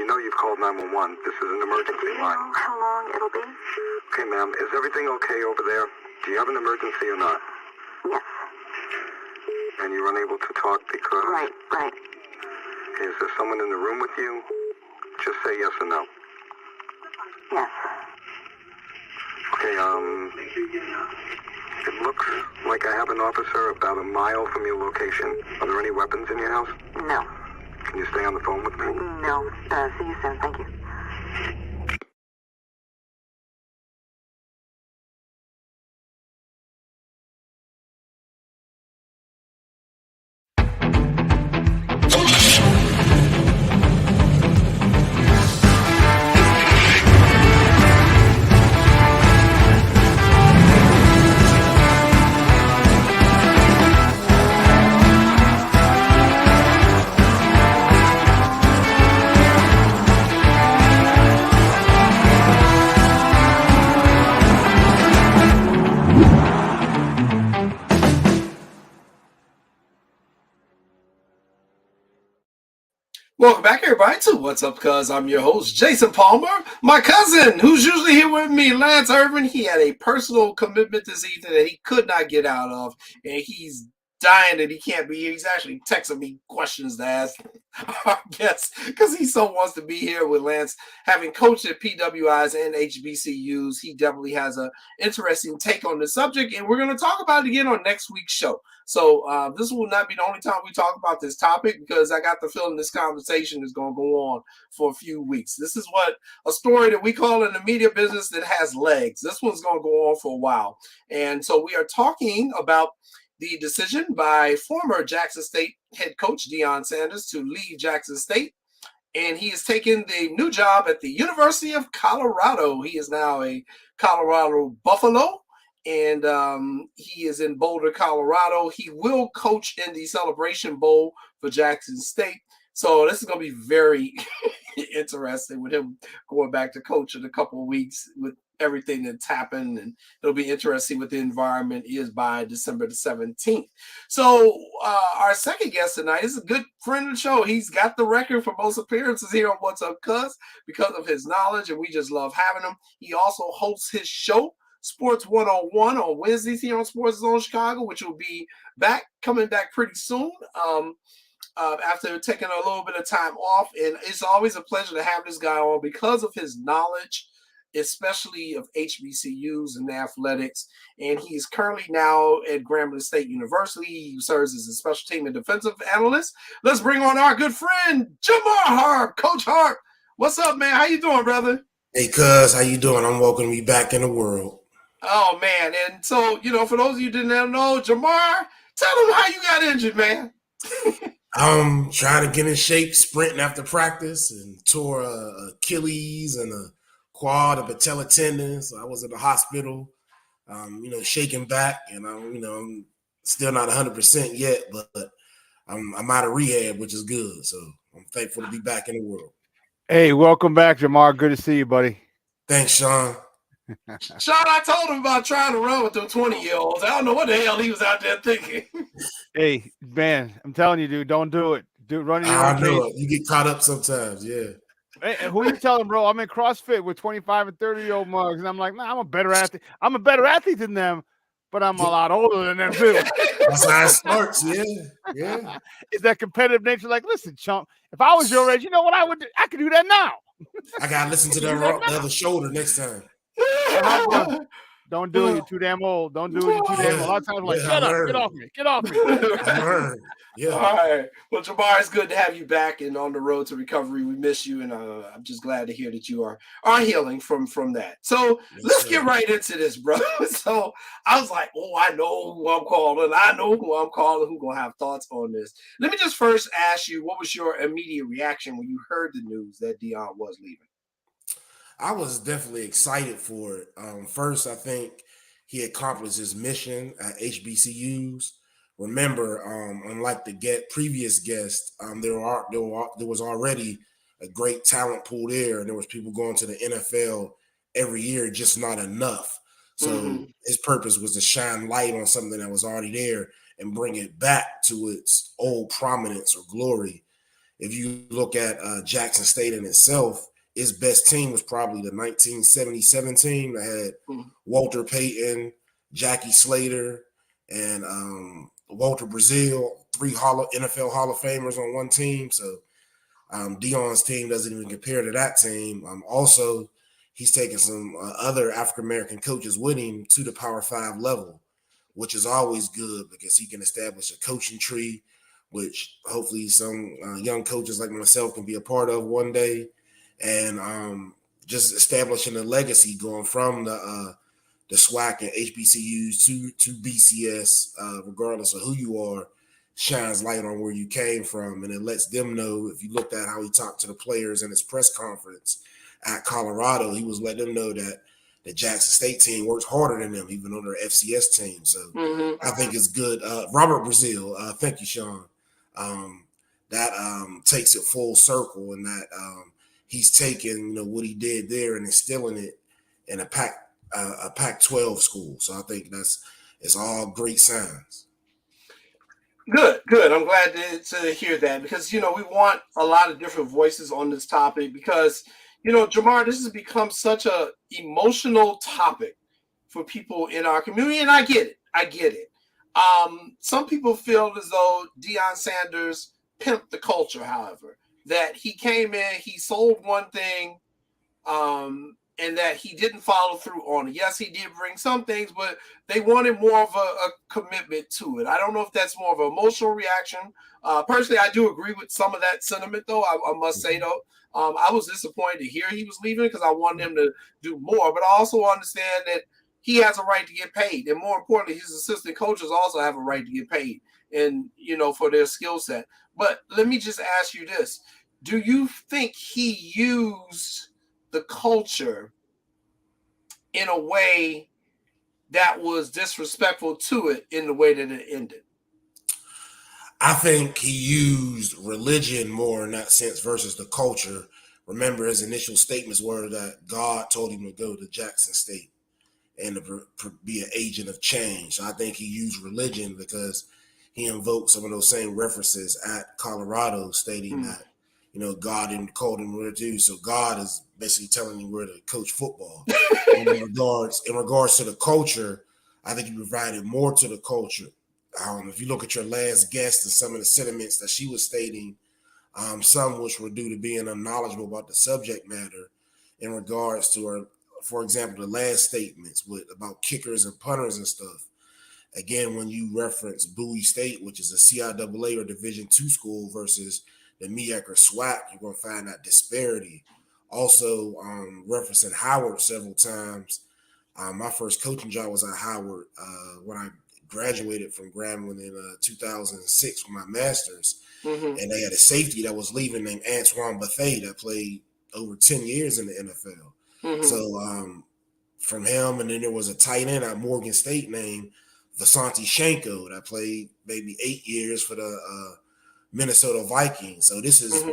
You know you've called 911. This is an emergency line. Do you know how long it'll be? Okay, ma'am, is everything okay over there? Do you have an emergency or not? Yes. And you're unable to talk because... Right. Is there someone in the room with you? Just say yes or no. Yes. Okay, it looks like I have an officer about a mile from your location. Are there any weapons in your house? No. Can you stay on the phone with me? No. See you soon. Thank you. Welcome back, everybody, to What's Up, Cuz. I'm your host, Jason Palmer. My cousin, who's usually here with me, Lance Irvin, he had a personal commitment this evening that he could not get out of, and he's dying that he can't be here. He's actually texting me questions to ask our guests because he so wants to be here with Lance. Having coached at PWIs and HBCUs, he definitely has an interesting take on the subject, and we're going to talk about it again on next week's show. So this will not be the only time we talk about this topic, because I got the feeling this conversation is going to go on for a few weeks. This is what a story that we call in the media business that has legs. This one's going to go on for a while. And so we are talking about the decision by former Jackson State head coach Deion Sanders to leave Jackson State, and he has taken the new job at the University of Colorado. He is now a Colorado Buffalo, and he is in Boulder, Colorado. He will coach in the Celebration Bowl for Jackson State. So this is going to be very interesting with him going back to coach in a couple of weeks with everything that's happened, and it'll be interesting what the environment is by December the 17th. So our second guest tonight is a good friend of the show. He's got the record for most appearances here on What's Up, Cuz, because of his knowledge, and we just love having him. He also hosts his show, Sports 101, on Wednesdays here on Sports Zone Chicago, which will be coming back pretty soon. After taking a little bit of time off, and it's always a pleasure to have this guy on because of his knowledge, especially of HBCUs and athletics. And he's currently now at Grambling State University. He serves as a special team and defensive analyst. Let's bring on our good friend, Jamar Harp. Coach Harp, what's up, man? How you doing, brother? Hey, cuz, how you doing? I'm welcoming you back in the world. Oh, man. And so, for those of you who didn't know, Jamar, tell them how you got injured, man. I'm trying to get in shape, sprinting after practice, and tore Achilles and a quad, a patella tendon. So I was in the hospital, shaking back, and I'm Still not 100% yet, but I'm out of rehab, which is good. So I'm thankful to be back in the world. Hey, welcome back, Jamar. Good to see you, buddy. Thanks, Sean. Sean, I told him about trying to run with them 20-year-olds. I don't know what the hell he was out there thinking. Hey, man, I'm telling you, dude, don't do it. Dude, running your own I know pace. it. You get caught up sometimes, yeah. Hey, who you telling, bro? I'm in CrossFit with 25 and 30-year-old mugs, and I'm like, nah, I'm a better athlete. I'm a better athlete than them, but I'm a lot older than them too. That's how it starts, yeah. It's that competitive nature. Like, listen, chump, if I was your age, you know what I would do? I could do that now. I gotta listen to the other shoulder next time. Don't do it. You're too damn old. Don't do it. You're too damn old. A lot of times I'm like, shut up. Get off me. Get off me. Yeah. All right. Well, Jamar, it's good to have you back and on the road to recovery. We miss you, and I'm just glad to hear that you are healing from that. So let's get right into this, bro. So I was like, oh, I know who I'm calling. I know who I'm calling. Who's gonna have thoughts on this? Let me just first ask you, what was your immediate reaction when you heard the news that Deion was leaving? I was definitely excited for it. First, I think he accomplished his mission at HBCUs. Remember, unlike the previous guest, there was already a great talent pool there, and there was people going to the NFL every year, just not enough. So his purpose was to shine light on something that was already there and bring it back to its old prominence or glory. If you look at Jackson State in itself, his best team was probably the 1977 team that had Walter Payton, Jackie Slater, and Walter Brazile, 3 NFL Hall of Famers on one team. So Deion's team doesn't even compare to that team. Also, he's taken some other African-American coaches with him to the Power 5 level, which is always good because he can establish a coaching tree, which hopefully some young coaches like myself can be a part of one day. And just establishing a legacy going from the SWAC and HBCUs to BCS, regardless of who you are, shines light on where you came from. And it lets them know, if you looked at how he talked to the players in his press conference at Colorado, he was letting them know that the Jackson State team works harder than them, even though they're FCS team. So I think it's good. Robert Brazile, thank you, Sean. That takes it full circle, and that he's taken what he did there and instilling it in a Pac-12 school. So I think it's all great signs. Good. I'm glad to hear that because, we want a lot of different voices on this topic because, Jamar, this has become such a emotional topic for people in our community. And I get it. Some people feel as though Deion Sanders pimped the culture, however, that he came in, he sold one thing, and that he didn't follow through on it. Yes, he did bring some things, but they wanted more of a commitment to it. I don't know if that's more of an emotional reaction. Personally, I do agree with some of that sentiment, though. I must say, though, I was disappointed to hear he was leaving because I wanted him to do more. But I also understand that he has a right to get paid. And more importantly, his assistant coaches also have a right to get paid and, for their skill set. But let me just ask you this. Do you think he used the culture in a way that was disrespectful to it in the way that it ended? I think he used religion more in that sense versus the culture. Remember, his initial statements were that God told him to go to Jackson State and to be an agent of change. So I think he used religion because he invoked some of those same references at Colorado, stating that, God didn't call him where to do. So God is basically telling him where to coach football. in regards to the culture, I think he provided more to the culture. If you look at your last guest and some of the sentiments that she was stating, some which were due to being unknowledgeable about the subject matter in regards to her, for example, the last statements about kickers and punters and stuff. Again, when you reference Bowie State, which is a CIAA or Division II school versus the MEAC or SWAC, you're going to find that disparity. Also, referencing Howard several times. My first coaching job was at Howard when I graduated from Grambling in 2006 with my master's. And they had a safety that was leaving named Antoine Bethea that played over 10 years in the NFL. So from him, and then there was a tight end at Morgan State named Vasante Shenko that played maybe 8 years for the Minnesota Vikings. So this is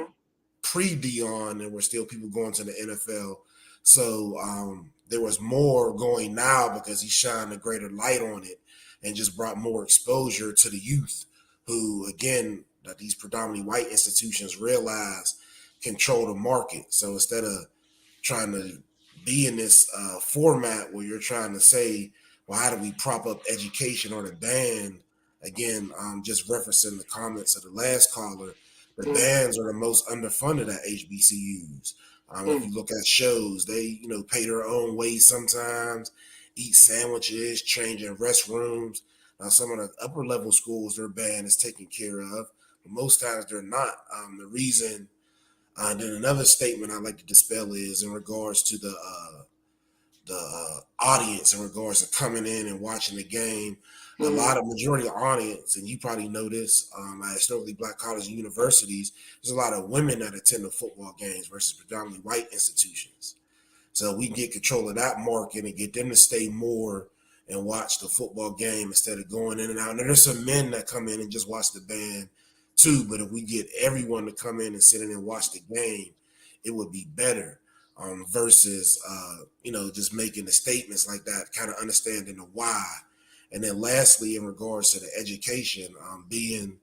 pre-Dion, and we're still people going to the NFL. So there was more going now because he shined a greater light on it and just brought more exposure to the youth who, again, that these predominantly white institutions realize control the market. So instead of trying to be in this format where you're trying to say, well, how do we prop up education on a band? Again, just referencing the comments of the last caller, the bands are the most underfunded at HBCUs. If you look at shows, they pay their own way sometimes, eat sandwiches, change in restrooms. Now, some of the upper level schools, their band is taken care of, but most times they're not. The reason, and then another statement I like to dispel is in regards to the audience, in regards to coming in and watching the game. A lot of majority audience, and you probably know this, at historically black colleges and universities, there's a lot of women that attend the football games versus predominantly white institutions. So we can get control of that market and get them to stay more and watch the football game instead of going in and out. And there's some men that come in and just watch the band too, but if we get everyone to come in and sit in and watch the game, it would be better. Versus just making the statements like that, kind of understanding the why. And then lastly, in regards to the education, being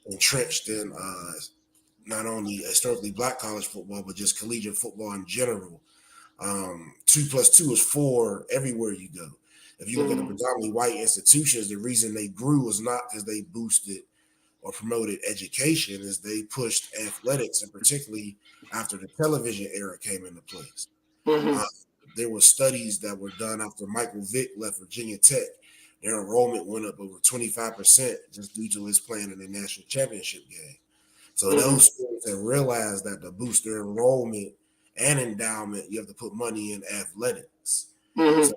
entrenched in not only historically black college football, but just collegiate football in general. 2 plus 2 is 4 everywhere you go. If you look at the predominantly white institutions, the reason they grew was not because they boosted or promoted education, is they pushed athletics, and particularly after the television era came into place. There were studies that were done after Michael Vick left Virginia Tech. Their enrollment went up over 25% just due to his playing in the national championship game. So those schools have realized that to boost their enrollment and endowment, you have to put money in athletics. So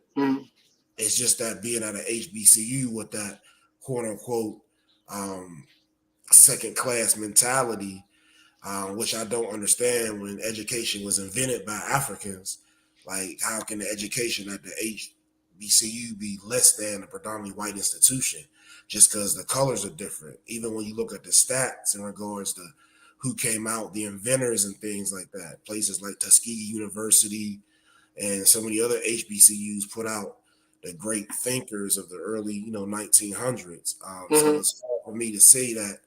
it's just that being at an HBCU with that quote unquote second class mentality, which I don't understand. When education was invented by Africans, like how can the education at the HBCU be less than a predominantly white institution just because the colors are different? Even when you look at the stats in regards to who came out, the inventors and things like that, places like Tuskegee University and so many other HBCUs put out the great thinkers of the early 1900s. So it's hard for me to say that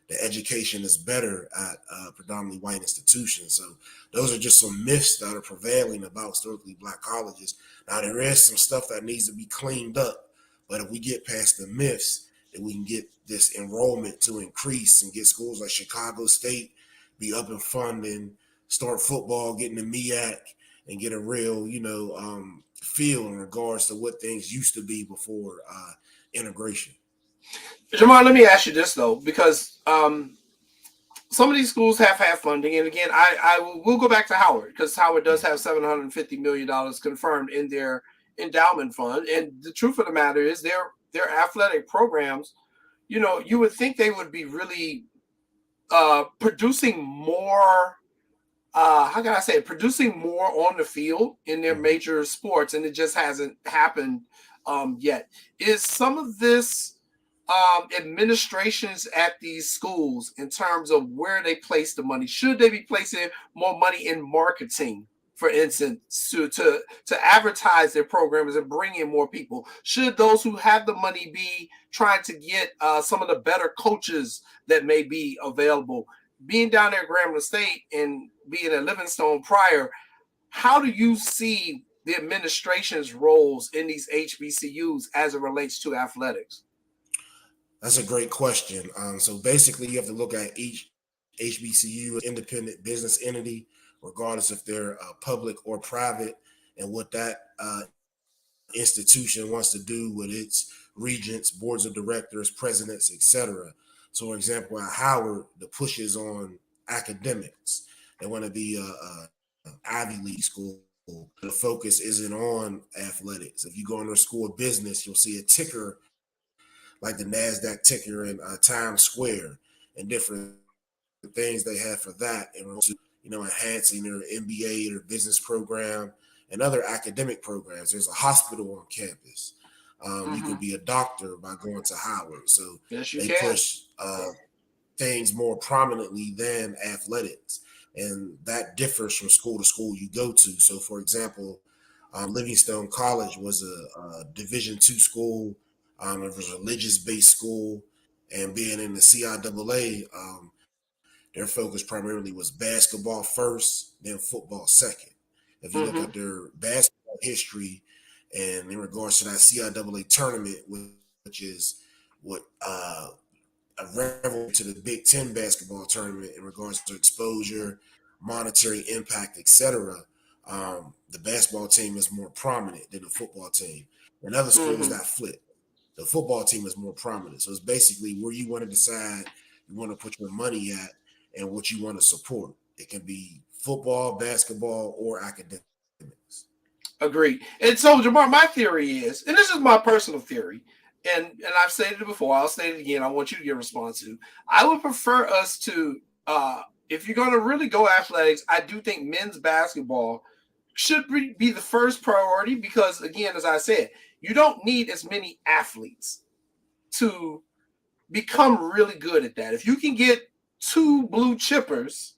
the education is better at predominantly white institutions. So those are just some myths that are prevailing about historically black colleges. Now, there is some stuff that needs to be cleaned up, but if we get past the myths, then we can get this enrollment to increase and get schools like Chicago State be up and funding, start football, getting the MEAC, and get a real, feel in regards to what things used to be before integration. Jamar, let me ask you this though, because some of these schools have had funding, and again, we'll go back to Howard because Howard does have $750 million confirmed in their endowment fund. And the truth of the matter is, their athletic programs, you would think they would be really producing more. How can I say it? Producing more on the field in their major sports, and it just hasn't happened yet. Is some of this administrations at these schools in terms of where they place the money? Should they be placing more money in marketing, for instance, to advertise their programs and bring in more people? Should those who have the money be trying to get some of the better coaches that may be available? Being down there at Grambling State and being at Livingstone prior, how do you see the administration's roles in these HBCUs as it relates to athletics? That's a great question. So basically, you have to look at each HBCU as independent business entity, regardless if they're public or private, and what that institution wants to do with its regents, boards of directors, presidents, etc. So, for example, at Howard, the push is on academics. They want to be a Ivy League school. The focus isn't on athletics. If you go into a school of business, you'll see a ticker like the NASDAQ ticker in Times Square, and different things they have for that, and enhancing their MBA, their business program, and other academic programs. There's a hospital on campus. You can be a doctor by going to Howard. So yes, you they can. push things more prominently than athletics. And that differs from school to school you go to. So, for example, Livingstone College was a Division II school. It was a religious-based school. And being in the CIAA, their focus primarily was basketball first, then football second. If you look at their basketball history and in regards to that CIAA tournament, which is what a rival to the Big Ten basketball tournament in regards to exposure, monetary impact, etc., the basketball team is more prominent than the football team. In other schools, that flip. The football team is more prominent. So it's basically where you want to decide you want to put your money at and what you want to support. It can be football, basketball, or academics. Agreed. And so, Jamar, my theory is, and this is my personal theory, and I've stated it before, I'll state it again, I want you to get a response to. I would prefer us to, if you're going to really go athletics, I do think men's basketball should be the first priority because, again, as I said, you don't need as many athletes to become really good at that. If you can get 2 blue chippers,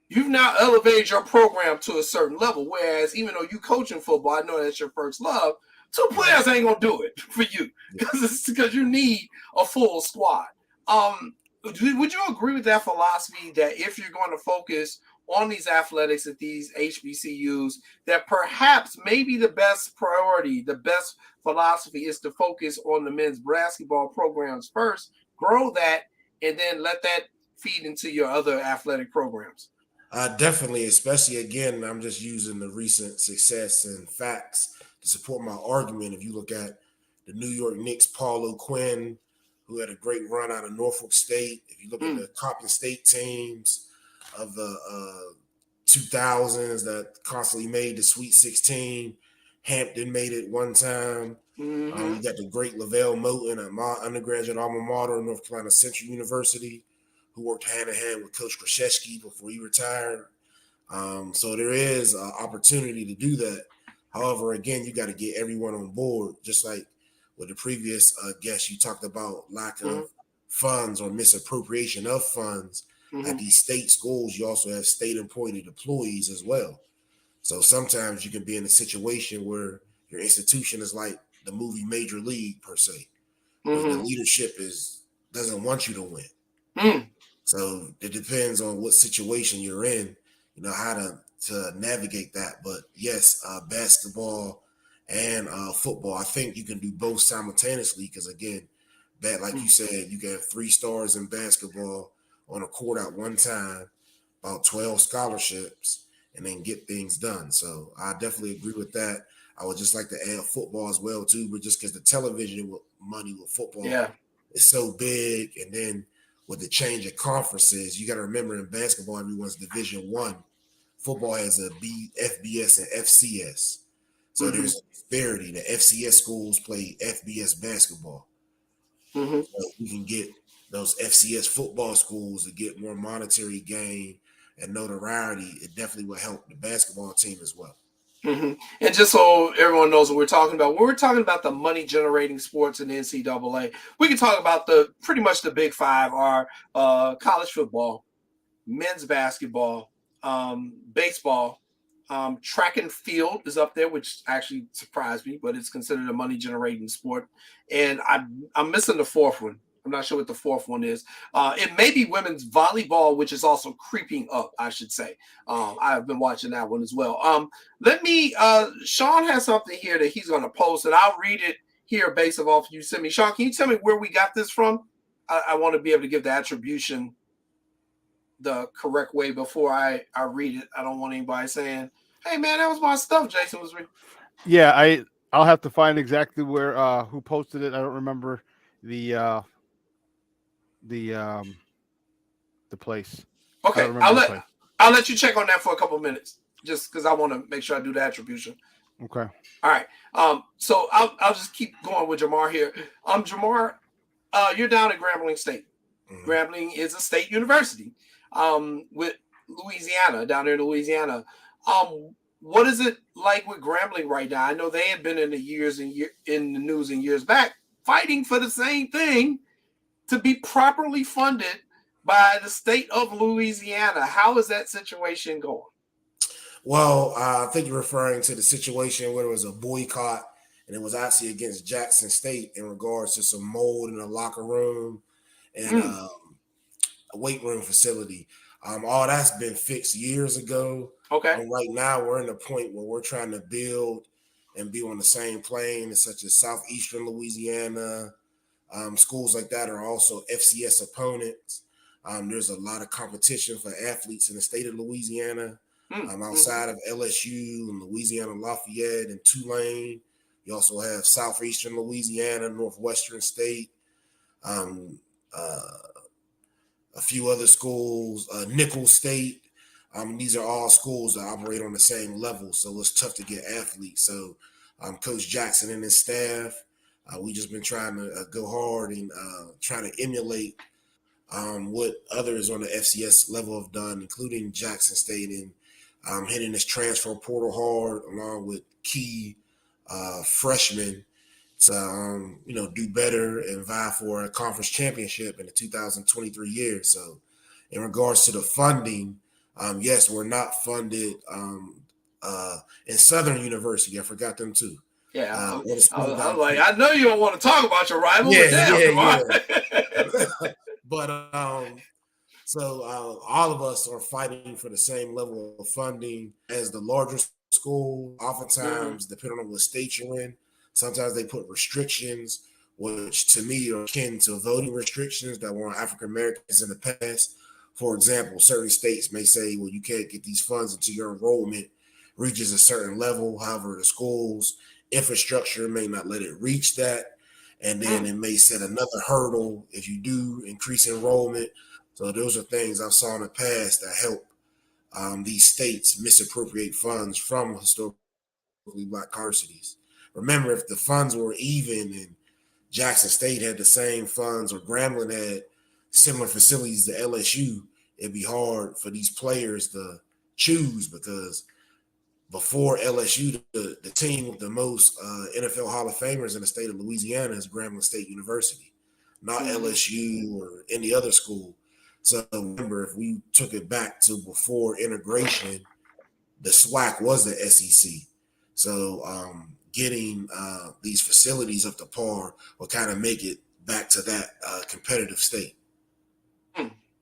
you've now elevated your program to a certain level. Whereas even though you coaching football, I know that's your first love, 2 players ain't gonna do it for you because you need a full squad. Would you agree with that philosophy that if you're going to focus on these athletics at these HBCUs, that perhaps maybe the best priority, the best philosophy is to focus on the men's basketball programs first, grow that, and then let that feed into your other athletic programs? Definitely, especially again, I'm just using the recent success and facts to support my argument. If you look at the New York Knicks, Paul O'Quinn, who had a great run out of Norfolk State. If you look at the Compton State teams of the 2000s that constantly made the Sweet 16, Hampton made it one time. You got the great Lavelle Moton at my undergraduate alma mater, North Carolina Central University, who worked hand in hand with Coach Krzyzewski before he retired. So there is an opportunity to do that. However, again, you got to get everyone on board, just like with the previous guest, you talked about lack of funds or misappropriation of funds. At these state schools, you also have state appointed employees as well. So sometimes you can be in a situation where your institution is like the movie Major League per se, where the leadership doesn't want you to win. So it depends on what situation you're in, how to navigate that. But yes, basketball and football, I think you can do both simultaneously because, again, like you said, you can have 3 stars in basketball on a court at one time, about 12 scholarships, and then get things done. So I definitely agree with that. I would just like to add football as well, too, but just because the television money with football is so big, and then with the change of conferences, you got to remember in basketball, everyone's Division I. Football has a FBS and FCS. So there's a disparity. The FCS schools play FBS basketball. So we can get those FCS football schools to get more monetary gain and notoriety. It definitely will help the basketball team as well. And just so everyone knows what we're talking about, when we're talking about the money generating sports in the NCAA, we can talk about pretty much the big 5 are college football, men's basketball, baseball, track and field is up there, which actually surprised me, but it's considered a money generating sport. And I'm missing the 4th one. I'm not sure what the 4th one is. It may be women's volleyball, which is also creeping up, I should say. I've been watching that one as well. Sean has something here that he's going to post, and I'll read it here based off you sent me. Sean, can you tell me where we got this from? I want to be able to give the attribution the correct way before I read it. I don't want anybody saying, hey, man, that was my stuff Jason was reading. Yeah, I'll have to find exactly where who posted it. I don't remember the place. Okay, I'll let you check on that for a couple of minutes, just because I want to make sure I do the attribution. Okay. All right. So I'll just keep going with Jamar here. Jamar, you're down at Grambling State. Grambling is a state university with Louisiana, down there in Louisiana. what is it like with Grambling right now? I know they had been in the news in years back, fighting for the same thing, to be properly funded by the state of Louisiana. How is that situation going? Well, I think you're referring to the situation where there was a boycott, and it was actually against Jackson State in regards to some mold in the locker room and a weight room facility. All that's been fixed years ago. Okay. Right now, we're in a point where we're trying to build and be on the same plane as such as Southeastern Louisiana. Schools like that are also FCS opponents. There's a lot of competition for athletes in the state of Louisiana. Outside of LSU and Louisiana Lafayette and Tulane. You also have Southeastern Louisiana, Northwestern State, a few other schools, Nickel State. These are all schools that operate on the same level, so it's tough to get athletes. So Coach Jackson and his staff, we just been trying to go hard and trying to emulate what others on the FCS level have done, including Jackson State, and hitting this transfer portal hard along with key freshmen to do better and vie for a conference championship in the 2023 year. So in regards to the funding, yes, we're not funded in Southern University. I forgot them too. Yeah, I'm like, I know you don't want to talk about your rival. Yeah. But so all of us are fighting for the same level of funding as the larger school. Oftentimes, depending on what state you're in, sometimes they put restrictions, which to me are akin to voting restrictions that were on African Americans in the past. For example, certain states may say, well, you can't get these funds until your enrollment reaches a certain level. However, the school's infrastructure may not let it reach that. And then it may set another hurdle if you do increase enrollment. So those are things I've saw in the past that help these states misappropriate funds from historically Black universities. Remember, if the funds were even and Jackson State had the same funds or Grambling had similar facilities to LSU, it'd be hard for these players to choose, because before LSU, the team with the most NFL Hall of Famers in the state of Louisiana is Grambling State University, not LSU or any other school. So remember, if we took it back to before integration, the SWAC was the SEC. So getting these facilities up to par will kind of make it back to that competitive state.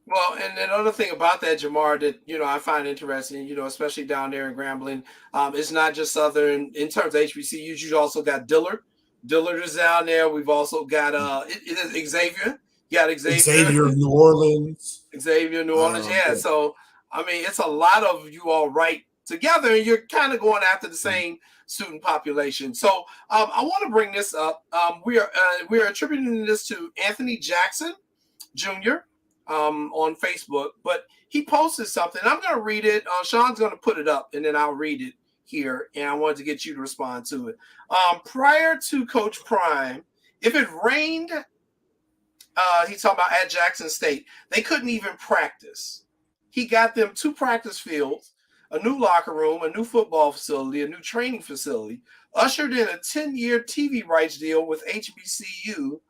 Well, and another thing about that, Jamar, that, I find interesting, especially down there in Grambling, it's not just Southern. In terms of HBCUs, you also got Dillard. Dillard is down there. We've also got it is Xavier. You got Xavier, New Orleans. Xavier, New Orleans, yeah. So, I mean, it's a lot of you all right together, and you're kind of going after the same student population. So, I want to bring this up. We are attributing this to Anthony Jackson Jr., on Facebook, but he posted something. I'm going to read it. Sean's going to put it up, and then I'll read it here, and I wanted to get you to respond to it. Prior to Coach Prime, if it rained, he's talking about at Jackson State, they couldn't even practice. He got them 2 practice fields, a new locker room, a new football facility, a new training facility, ushered in a 10-year TV rights deal with HBCU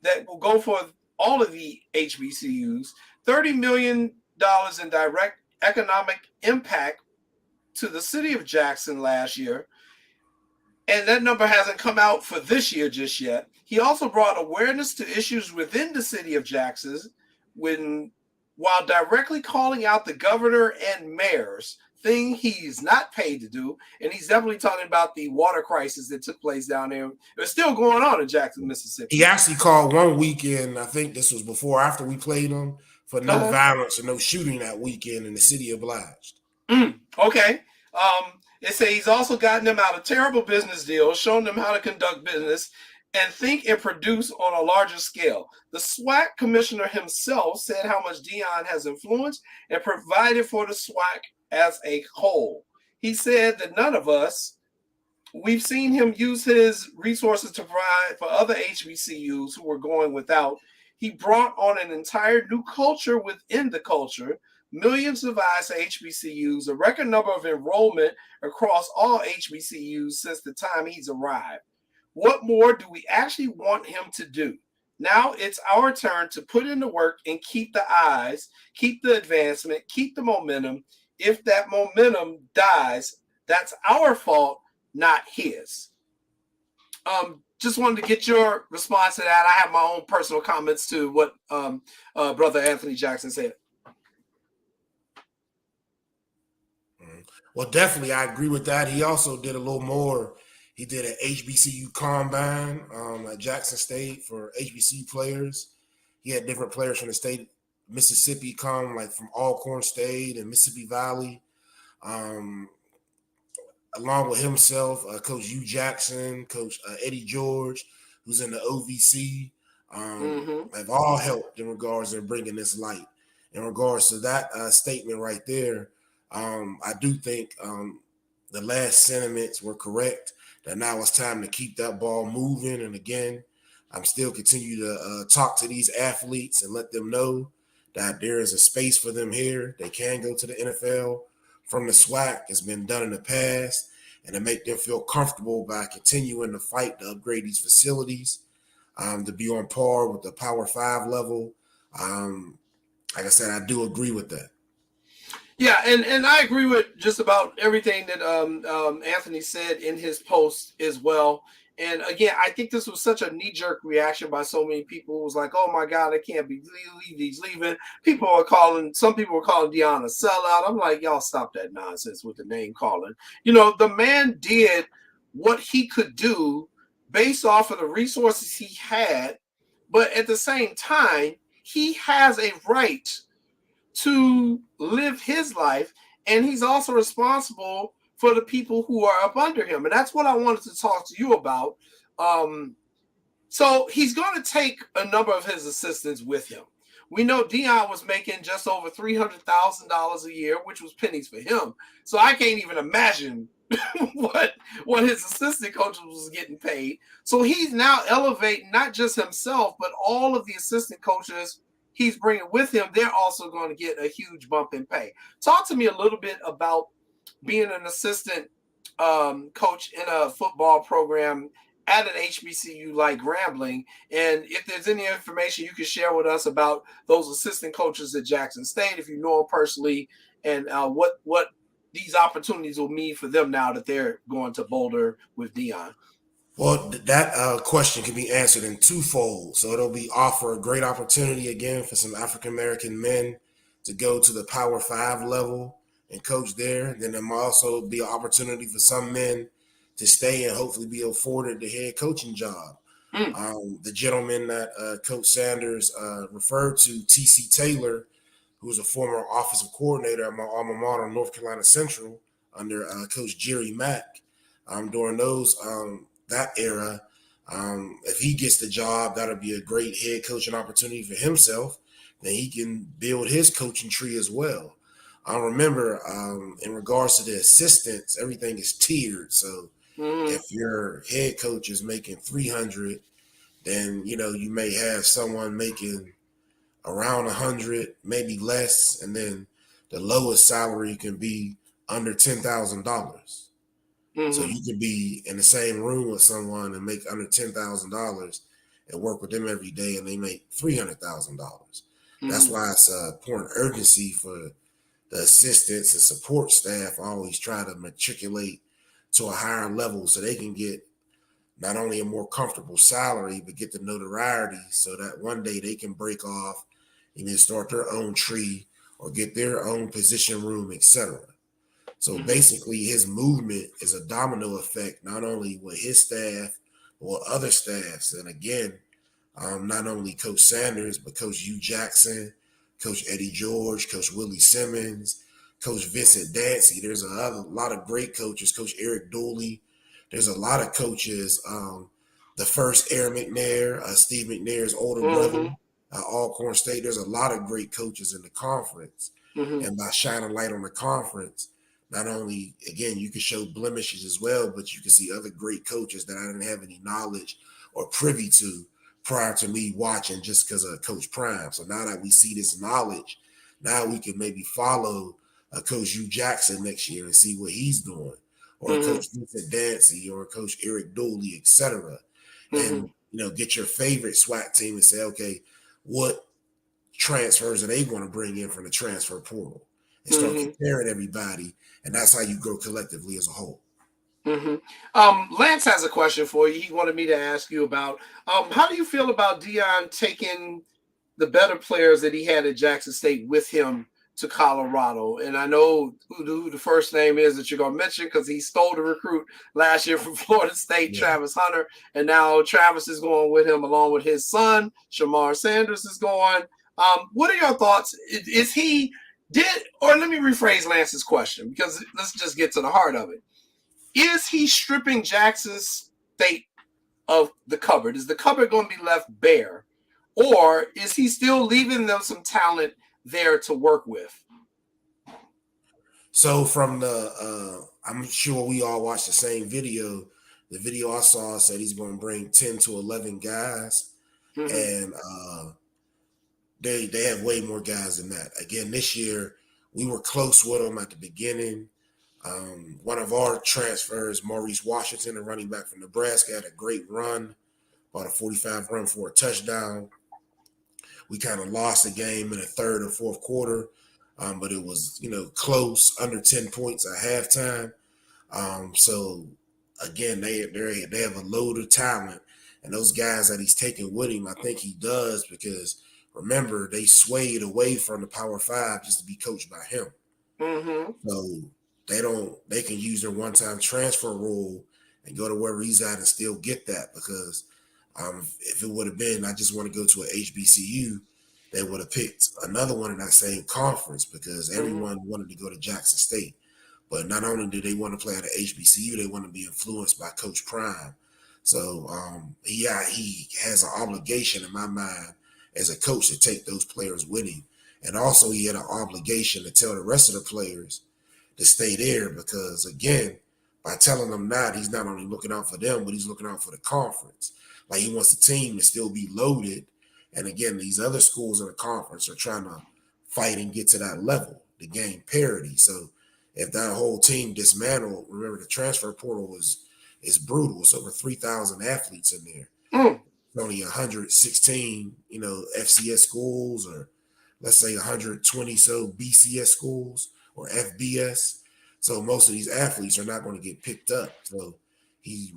that will go for all of the HBCUs, $30 million in direct economic impact to the city of Jackson last year. And that number hasn't come out for this year just yet. He also brought awareness to issues within the city of Jackson while directly calling out the governor and mayors, thing he's not paid to do. And he's definitely talking about the water crisis that took place down there. It's still going on in Jackson, Mississippi. He actually called one weekend, I think this was before or after we played him, for no violence or no shooting that weekend, and the city obliged. Okay. It says he's also gotten them out of terrible business deals, shown them how to conduct business and think and produce on a larger scale. The SWAC commissioner himself said how much Dion has influenced and provided for the SWAC as a whole. He said that none of us, we've seen him use his resources to provide for other HBCUs who were going without. He brought on an entire new culture within the culture, millions of eyes to HBCUs, a record number of enrollment across all HBCUs since the time he's arrived. What more do we actually want him to do? Now it's our turn to put in the work and keep the eyes, keep the advancement, keep the momentum. If that momentum dies, that's our fault, not his. Just wanted to get your response to that. I have my own personal comments to what Brother Anthony Jackson said. Well, definitely, I agree with that. He also did a little more. He did an HBCU combine at Jackson State for HBCU players. He had different players from the state of Mississippi come, like from Alcorn State and Mississippi Valley. Along with himself, Coach Hugh Jackson, Coach Eddie George, who's in the OVC, have all helped in regards to bringing this light. In regards to that statement right there, I do think the last sentiments were correct, that now it's time to keep that ball moving. And again, I'm still continue to talk to these athletes and let them know that there is a space for them here. They can go to the NFL from the SWAC. It's been done in the past, and to make them feel comfortable by continuing to fight to upgrade these facilities, to be on par with the Power 5 level. Like I said, I do agree with that. Yeah, and I agree with just about everything that Anthony said in his post as well. And again, I think this was such a knee-jerk reaction by so many people. It was like, oh my God, I can't believe he's leaving. Some people were calling Deion a sellout. I'm like, y'all stop that nonsense with the name calling. You know, the man did what he could do based off of the resources he had, but at the same time, he has a right to live his life, and he's also responsible for the people who are up under him. And that's what I wanted to talk to you about. So he's going to take a number of his assistants with him. We know Deion was making just over $300,000 a year, which was pennies for him. So I can't even imagine what his assistant coaches was getting paid. So he's now elevating not just himself, but all of the assistant coaches he's bringing with him. They're also going to get a huge bump in pay. Talk to me a little bit about being an assistant coach in a football program at an HBCU like Grambling, and if there's any information you can share with us about those assistant coaches at Jackson State, if you know them personally, and what these opportunities will mean for them now that they're going to Boulder with Deion. Well, that question can be answered in twofold. So it'll be offer a great opportunity again for some African-American men to go to the Power 5 level and coach there. Then there might also be an opportunity for some men to stay and hopefully be afforded the head coaching job. The gentleman that Coach Sanders referred to, T.C. Taylor, who was a former offensive coordinator at my alma mater, North Carolina Central, under Coach Jerry Mack, during that era. If he gets the job, that'll be a great head coaching opportunity for himself. Then he can build his coaching tree as well. I remember in regards to the assistants, everything is tiered. So if your head coach is making $300, then you may have someone making around $100, maybe less, and then the lowest salary can be under $10,000. So you could be in the same room with someone and make under $10,000 and work with them every day, and they make $300,000. That's why it's important urgency for the assistants and support staff always try to matriculate to a higher level so they can get not only a more comfortable salary, but get the notoriety so that one day they can break off and then start their own tree or get their own position room, etc. So basically his movement is a domino effect, not only with his staff, but with other staffs. And again, not only Coach Sanders, but Coach Hugh Jackson, Coach Eddie George, Coach Willie Simmons, Coach Vincent Dancy. There's a lot of great coaches, Coach Eric Dooley. There's a lot of coaches. The first Aaron McNair, Steve McNair's older brother, Alcorn State. There's a lot of great coaches in the conference. And by shining light on the conference, not only, again, you can show blemishes as well, but you can see other great coaches that I didn't have any knowledge or privy to prior to me watching just because of Coach Prime. So now that we see this knowledge, Now we can maybe follow Coach Hugh Jackson next year and see what he's doing, or Coach Vincent Dancy, or Coach Eric Dooley, etc. And get your favorite SWAC team and say, okay, what transfers are they going to bring in from the transfer portal, and start comparing everybody, and that's how you grow collectively as a whole. Lance has a question for you. He wanted me to ask you about how do you feel about Deion taking the better players that he had at Jackson State with him to Colorado? And I know who the first name is that you're going to mention, because he stole the recruit last year from Florida State, Travis Hunter, and now Travis is going with him along with his son. Shamar Sanders is going. What are your thoughts? Or let me rephrase Lance's question, because let's just get to the heart of it. Is he stripping Jackson State of the cupboard? Is the cupboard going to be left bare? Or is he still leaving them some talent there to work with? So from the, I'm sure we all watched the same video. The video I saw said he's going to bring 10 to 11 guys. And they have way more guys than that. Again, this year, we were close with them at the beginning. One of our transfers, Maurice Washington, a running back from Nebraska, had a great run, about a 45 run for a touchdown. We kind of lost the game in the third or fourth quarter, but it was, close, under 10 points at halftime. So again, they have a load of talent, and those guys that he's taking with him, I think he does, because remember, they swayed away from the Power Five just to be coached by him. So they can use their one-time transfer rule and go to wherever he's at and still get that, because if it would have been, I just want to go to an HBCU, they would have picked another one in that same conference, because everyone wanted to go to Jackson State. But not only did they want to play at an HBCU, they want to be influenced by Coach Prime. So he has an obligation in my mind as a coach to take those players with him. And also he had an obligation to tell the rest of the players to stay there, because again, by telling them that, he's not only looking out for them, but he's looking out for the conference. Like, he wants the team to still be loaded. And again, these other schools in the conference are trying to fight and get to that level to gain parity. So if that whole team dismantled, remember the transfer portal is brutal. It's over 3,000 athletes in there. Only 116, FCS schools, or let's say 120 so BCS schools or FBS. So most of these athletes are not going to get picked up. So he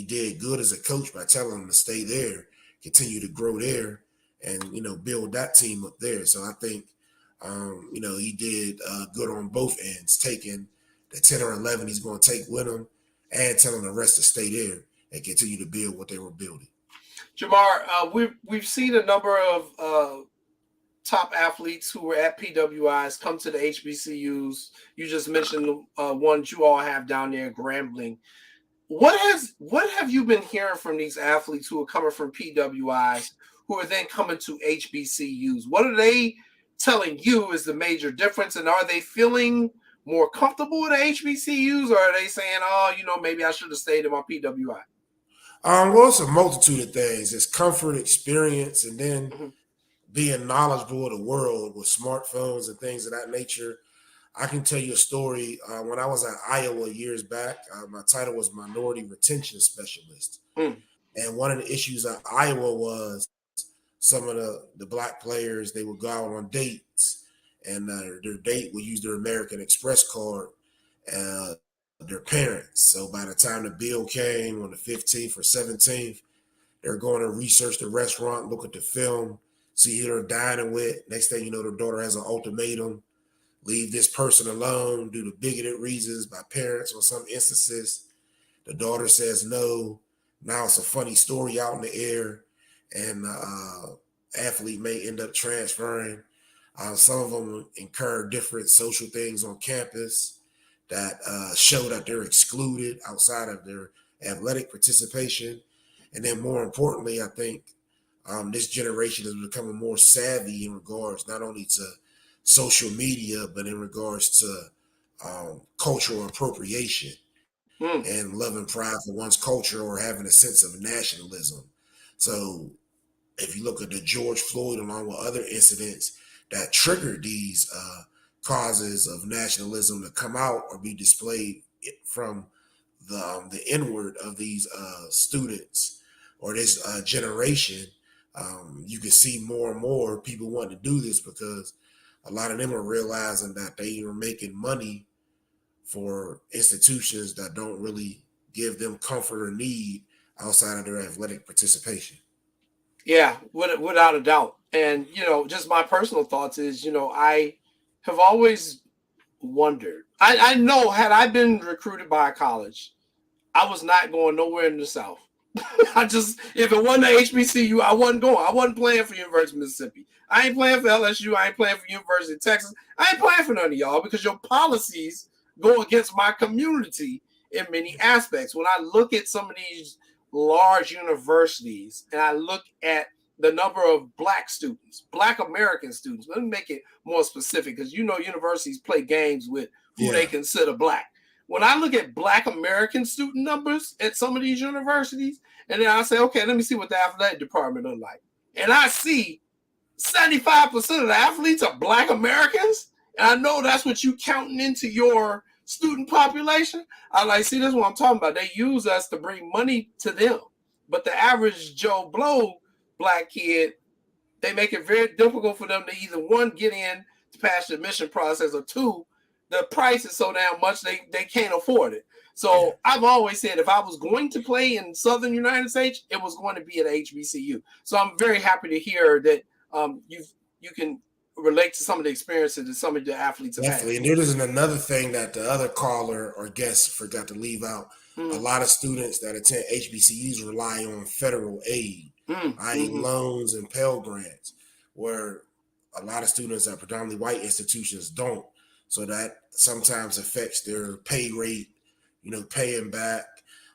did good as a coach by telling them to stay there, continue to grow there, and build that team up there. So I think he did good on both ends, taking the 10 or 11 he's going to take with him, and telling the rest to stay there and continue to build what they were building. Jamar, we've seen a number of top athletes who were at PWIs come to the HBCUs. You just mentioned the ones you all have down there, Grambling. What have you been hearing from these athletes who are coming from PWIs who are then coming to HBCUs? What are they telling you is the major difference? And are they feeling more comfortable with the HBCUs, or are they saying, maybe I should have stayed in my PWI? Well, it's a multitude of things. It's comfort, experience, and then being knowledgeable of the world with smartphones and things of that nature. I can tell you a story. When I was at Iowa years back, my title was Minority Retention Specialist. And one of the issues at Iowa was some of the black players, they would go out on dates, and their date would use their American Express card, their parents. So by the time the bill came on the 15th or 17th, they're going to research the restaurant, look at the film, see who they're dining with. Next thing you know, their daughter has an ultimatum: leave this person alone due to bigoted reasons by parents. On some instances, the daughter says no. Now it's a funny story out in the air, and athlete may end up transferring. Some of them incur different social things on campus that show that they're excluded outside of their athletic participation. And then more importantly, I think this generation is becoming more savvy in regards not only to social media, but in regards to cultural appropriation and love and pride for one's culture, or having a sense of nationalism. So if you look at the George Floyd along with other incidents, that triggered these causes of nationalism to come out or be displayed from the inward of these students or this generation. You can see more and more people wanting to do this because a lot of them are realizing that they are making money for institutions that don't really give them comfort or need outside of their athletic participation. Yeah, without a doubt. And, just my personal thoughts is, I have always wondered. I know had I been recruited by a college, I was not going nowhere in the South. If it wasn't a HBCU, I wasn't going. I wasn't playing for University of Mississippi. I ain't playing for LSU. I ain't playing for University of Texas. I ain't playing for none of y'all because your policies go against my community in many aspects. When I look at some of these large universities and I look at the number of Black students, Black American students, let me make it more specific because universities play games with who they consider Black. When I look at Black American student numbers at some of these universities, and then I say, okay, let me see what the athletic department look like. And I see 75% of the athletes are Black Americans. And I know that's what you counting into your student population. I like, see, that's what I'm talking about. They use us to bring money to them. But the average Joe Blow Black kid, they make it very difficult for them to either one, get in to pass the admission process, or two, the price is so damn much they can't afford it. So I've always said if I was going to play in Southern United States, it was going to be at HBCU. So I'm very happy to hear that you can relate to some of the experiences that some of the athletes have Definitely. had. And there isn't another thing that the other caller or guest forgot to leave out. A lot of students that attend HBCUs rely on federal aid, i.e. loans and Pell Grants, where a lot of students at predominantly white institutions don't. So that sometimes affects their pay rate, paying back.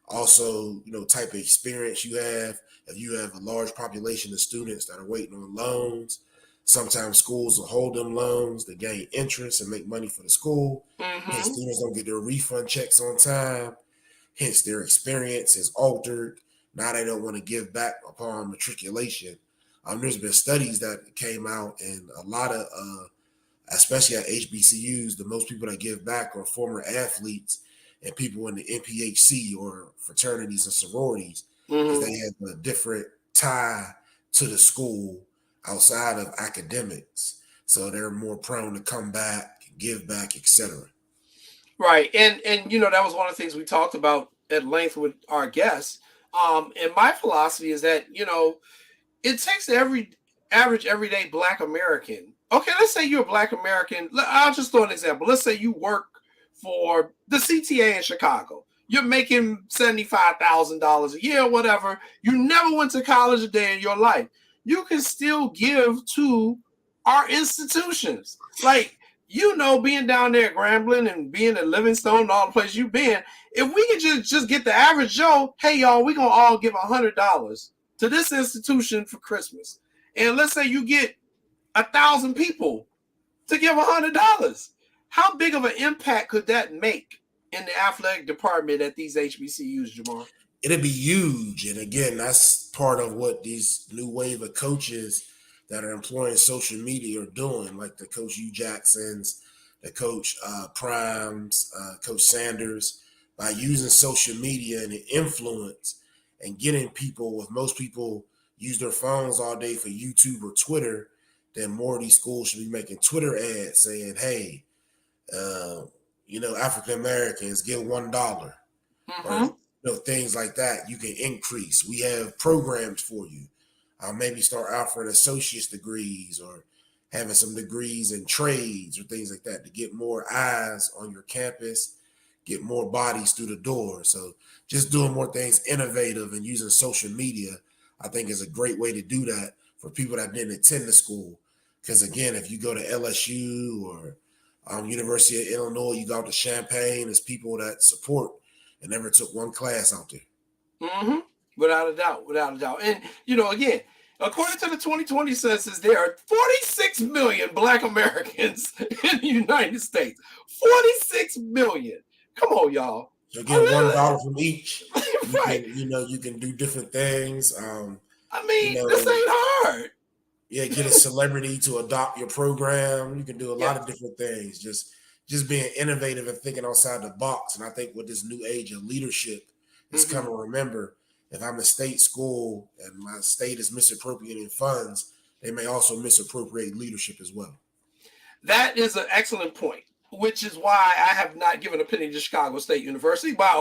Also, type of experience you have. If you have a large population of students that are waiting on loans, sometimes schools will hold them loans to gain interest and make money for the school. Hence, students don't get their refund checks on time. Hence, their experience is altered. Now they don't want to give back upon matriculation. There's been studies that came out, and a lot of especially at HBCUs, the most people that give back are former athletes and people in the NPHC or fraternities and sororities, because they have a different tie to the school outside of academics. So they're more prone to come back, give back, etc. Right. And that was one of the things we talked about at length with our guests. And my philosophy is that, it takes the average everyday Black American. Okay, let's say you're a Black American. I'll just throw an example. Let's say you work for the CTA in Chicago. You're making $75,000 a year, whatever. You never went to college a day in your life. You can still give to our institutions. Like, being down there at Grambling and being at Livingstone and all the places you've been, if we can just get the average Joe, hey, y'all, we're going to all give $100 to this institution for Christmas. And let's say you get 1,000 people to give $100. How big of an impact could that make in the athletic department at these HBCUs, Jamar? It'd be huge. And again, that's part of what these new wave of coaches that are employing social media are doing, like the Coach Hugh Jacksons, the Coach Primes, Coach Sanders, by using social media and the influence and getting people, if most people use their phones all day for YouTube or Twitter, then more of these schools should be making Twitter ads saying, hey, African Americans give $1. Or things like that. You can increase. We have programs for you. Maybe start offering associate's degrees or having some degrees in trades or things like that to get more eyes on your campus, get more bodies through the door. So just doing more things innovative and using social media, I think, is a great way to do that for people that didn't attend the school. Because again, if you go to LSU or University of Illinois, you go to Champaign, there's people that support and never took one class out there. Without a doubt. And, again, according to the 2020 census, there are 46 million Black Americans in the United States. 46 million. Come on, y'all. So get $1 from each. Right. You can do different things. This ain't hard. Yeah, get a celebrity to adopt your program. You can do a lot of different things. Just being innovative and thinking outside the box. And I think with this new age of leadership, it's coming. Remember, if I'm a state school and my state is misappropriating funds, they may also misappropriate leadership as well. That is an excellent point, which is why I have not given a penny to Chicago State University, but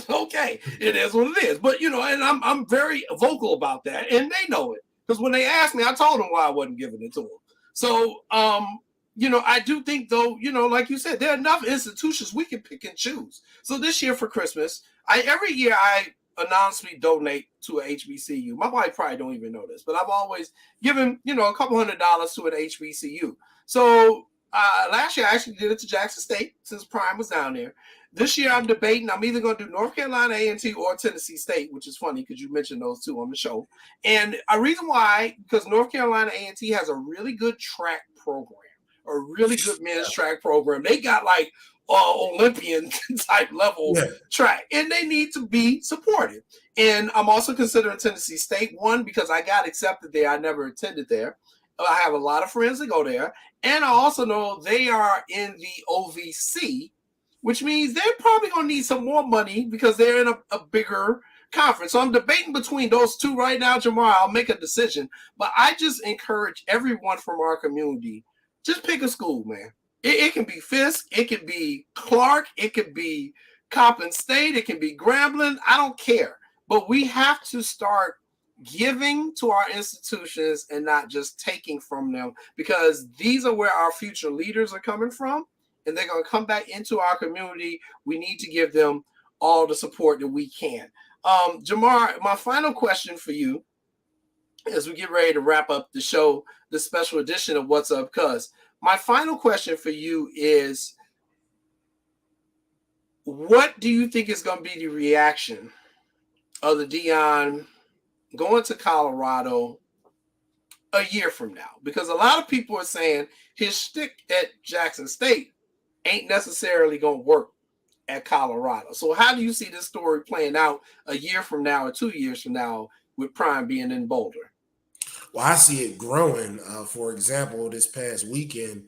okay, it is what it is. But, and I'm very vocal about that, and they know it. Because when they asked me, I told them why I wasn't giving it to them. So, I do think, though, like you said, there are enough institutions we can pick and choose. So this year for Christmas, every year I anonymously donate to a HBCU. My wife probably don't even know this, but I've always given, a couple $100 to an HBCU. So last year I actually did it to Jackson State since Prime was down there. This year I'm debating. I'm either going to do North Carolina A&T or Tennessee State, which is funny because you mentioned those two on the show. And a reason why, because North Carolina A&T has a really good track program, a really good men's track program. They got like Olympian type level track, and they need to be supported. And I'm also considering Tennessee State, one, because I got accepted there. I never attended there. I have a lot of friends that go there. And I also know they are in the OVC, which means they're probably going to need some more money because they're in a bigger conference. So I'm debating between those two right now, Jamar. I'll make a decision. But I just encourage everyone from our community, just pick a school, man. It can be Fisk. It can be Clark. It can be Coppin State. It can be Grambling. I don't care. But we have to start giving to our institutions and not just taking from them, because these are where our future leaders are coming from, and they're going to come back into our community. We need to give them all the support that we can. Jamar, my final question for you as we get ready to wrap up the show, the special edition of What's Up Cuz. My final question for you is, what do you think is going to be the reaction of the Deion going to Colorado a year from now? Because a lot of people are saying his shtick at Jackson State ain't necessarily going to work at Colorado. So how do you see this story playing out a year from now or 2 years from now with Prime being in Boulder? Well, I see it growing. For example, this past weekend,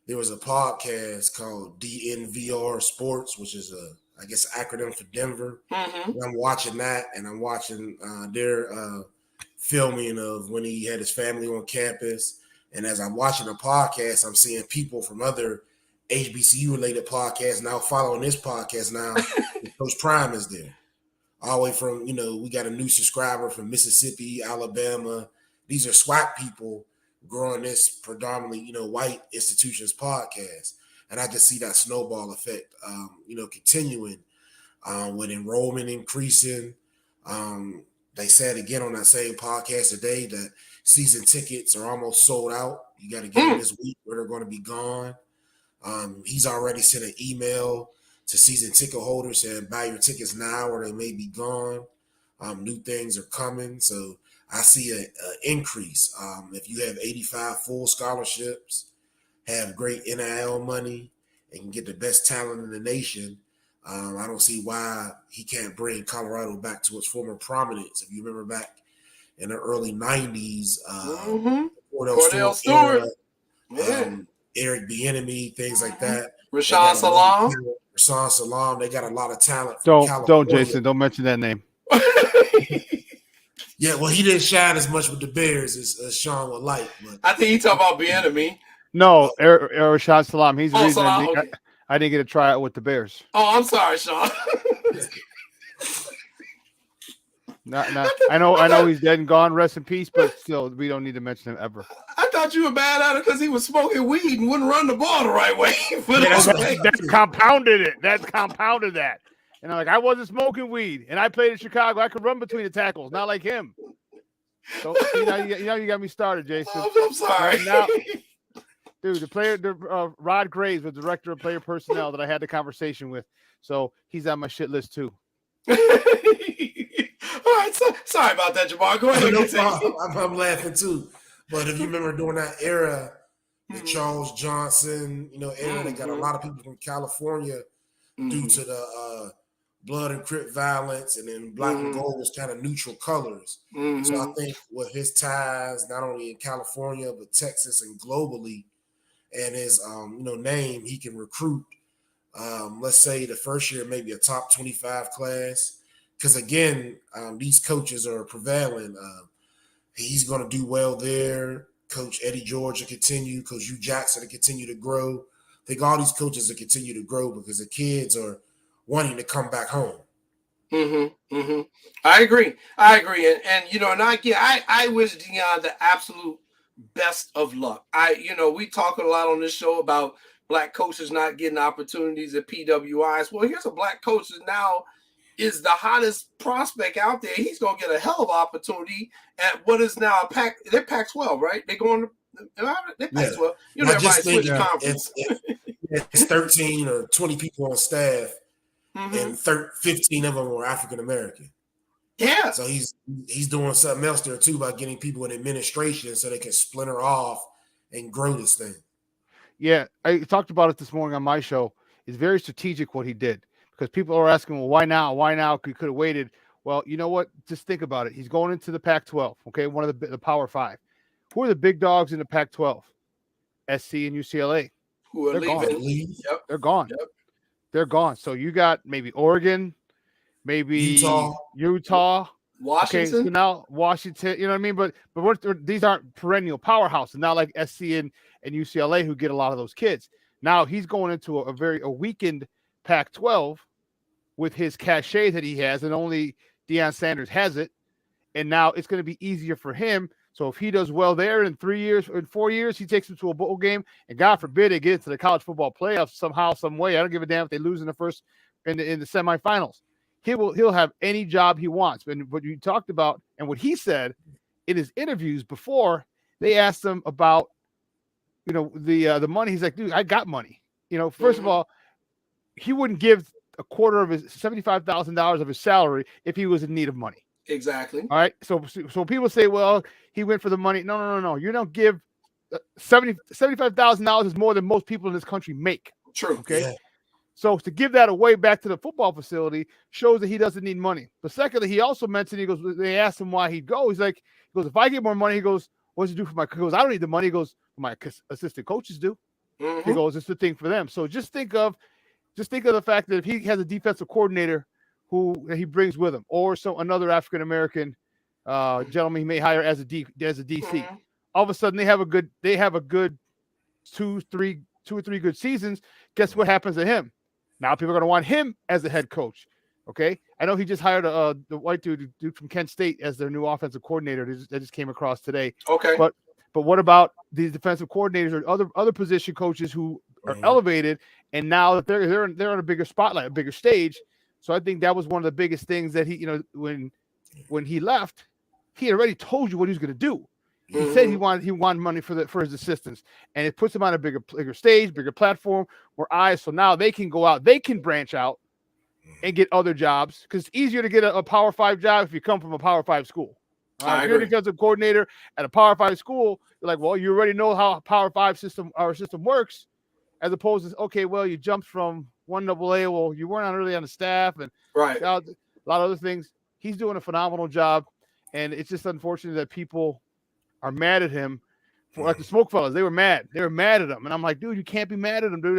there was a podcast called DNVR Sports, which is I guess, acronym for Denver. I'm watching that, and I'm watching their filming of when he had his family on campus. And as I'm watching the podcast, I'm seeing people from other HBCU-related podcasts now following this podcast now. Coach Prime is there. All the way from, we got a new subscriber from Mississippi, Alabama. These are SWAC people growing this predominantly, white institutions podcast. And I just see that snowball effect, continuing with enrollment increasing. They said again on that same podcast today that season tickets are almost sold out. You got to get them this week or they're going to be gone. He's already sent an email to season ticket holders saying buy your tickets now or they may be gone. New things are coming. So I see an increase. If you have 85 full scholarships, have great NIL money, and can get the best talent in the nation, I don't see why he can't bring Colorado back to its former prominence. If you remember back in the early 90s, Cordell Stewart, Eric Bieniemy, things like that. Rashawn Salam, they got a lot of talent. Don't, Jason, don't mention that name. Yeah, well, he didn't shine as much with the Bears as Sean would like. But I think he talking about Bieniemy. No, Rashawn Salam. He's the reason Salam, I didn't get a tryout with the Bears. Oh, I'm sorry, Sean. I know he's dead and gone. Rest in peace. But still, we don't need to mention him ever. I thought you were mad at him because he was smoking weed and wouldn't run the ball the right way. That compounded it. That compounded that. And I'm like, I wasn't smoking weed, and I played in Chicago. I could run between the tackles, not like him. So you got me started, Jason. I'm sorry. Right now, dude, Rod Graves, the director of player personnel that I had the conversation with. So he's on my shit list too. All right, sorry about that, Jamar. Go ahead. No problem. I'm laughing too. But if you remember during that era, the Charles Johnson, era, they got a lot of people from California due to the blood and crip violence, and then black and gold was kind of neutral colors. So I think with his ties, not only in California but Texas and globally, and his name, he can recruit. Let's say the first year maybe a top 25 class, because again, these coaches are prevailing. He's going to do well there. Coach Eddie George will continue. Coach Hugh Jackson will continue to grow. I think all these coaches will continue to grow because the kids are wanting to come back home. I agree. And I wish Deion the absolute best of luck. We talk a lot on this show about black coaches not getting opportunities at PWIs. Well, here's a black coach that now is the hottest prospect out there. He's going to get a hell of an opportunity at what is now they're Pac-12, right? They're going to they're Pac-12. Everybody switch conference. It's 13 or 20 people on staff, and 15 of them are African American. Yeah. So he's doing something else there too by getting people in administration so they can splinter off and grow this thing. Yeah, I talked about it this morning on my show. It's very strategic what he did, because people are asking, well, why now? Why now? He could have waited. Well, you know what? Just think about it. He's going into the Pac-12, okay, one of the Power 5. Who are the big dogs in the Pac-12? SC and UCLA. Who are leaving? Yep. They're gone. Yep. They're gone. So you got maybe Oregon, maybe Utah, Washington. Okay, so now Washington, you know what I mean? But these aren't perennial powerhouses. Not like SC and UCLA who get a lot of those kids. Now he's going into a weakened Pac-12 with his cachet that he has, and only Deion Sanders has it. And now it's going to be easier for him. So if he does well there in 3 years, in 4 years, he takes them to a bowl game, and God forbid they get into the college football playoffs somehow, some way. I don't give a damn if they lose in the semifinals. He'll have any job he wants. And what you talked about and what he said in his interviews before, they asked him about, the money. He's like, dude, I got money. First of all, he wouldn't give a quarter of his $75,000 of his salary if he was in need of money. Exactly. All right. So people say, well, he went for the money. No. You don't give $75,000 is more than most people in this country make. True. Okay. Yeah. So to give that away back to the football facility shows that he doesn't need money. But secondly, he also mentioned, they asked him why he'd go. He goes, if I get more money, he goes, what does it do for my? He goes, I don't need the money. He goes, my assistant coaches do. He goes, it's the thing for them. So just think of the fact that if he has a defensive coordinator who he brings with him, or another African American gentleman he may hire as a DC, all of a sudden they have a good two or three good seasons. Guess what happens to him? Now people are going to want him as the head coach. Okay, I know he just hired the white dude from Kent State as their new offensive coordinator. That just came across today. Okay, but what about these defensive coordinators or other position coaches who are elevated, and now that they're on a bigger spotlight, a bigger stage? So I think that was one of the biggest things that he, when he left, he had already told you what he was going to do. He said he wanted money for his assistants, and it puts him on a bigger stage, bigger platform, more eyes. So now they can go out, they can branch out and get other jobs, because it's easier to get a Power 5 job if you come from a Power 5 school. If you're a defensive coordinator at a Power 5 school, you're like, well, you already know how Power 5 our system works, as opposed to, okay, well, you jumped from 1AA, well, you weren't really on the staff, and a lot of other things. He's doing a phenomenal job, and it's just unfortunate that people are mad at him. Like the Smoke Fellas, they were mad. They were mad at him, and I'm like, dude, you can't be mad at him, dude.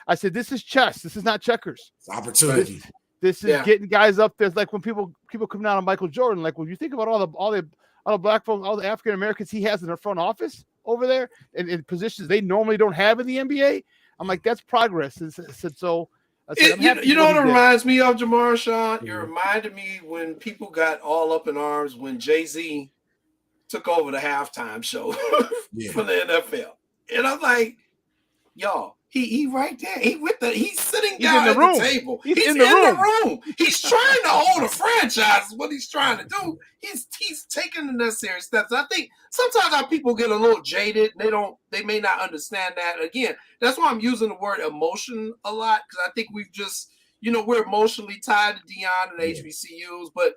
I said, this is chess. This is not checkers. It's opportunity. This is getting guys up there. It's like when people come down on Michael Jordan. Like when you think about all the black folks, all the African Americans he has in their front office over there, in positions they normally don't have in the NBA. I'm like, that's progress. So. You know what it reminds me of, Jamar Shaw? It reminded me when people got all up in arms when Jay-Z took over the halftime show for the NFL. And I'm like, y'all, he right there. He's sitting down at the table. He's in the room. He's trying to own a franchise is what he's trying to do. He's taking the necessary steps. I think sometimes our people get a little jaded. They may not understand that. Again, that's why I'm using the word emotion a lot, because I think we've just, we're emotionally tied to Deion and HBCUs, but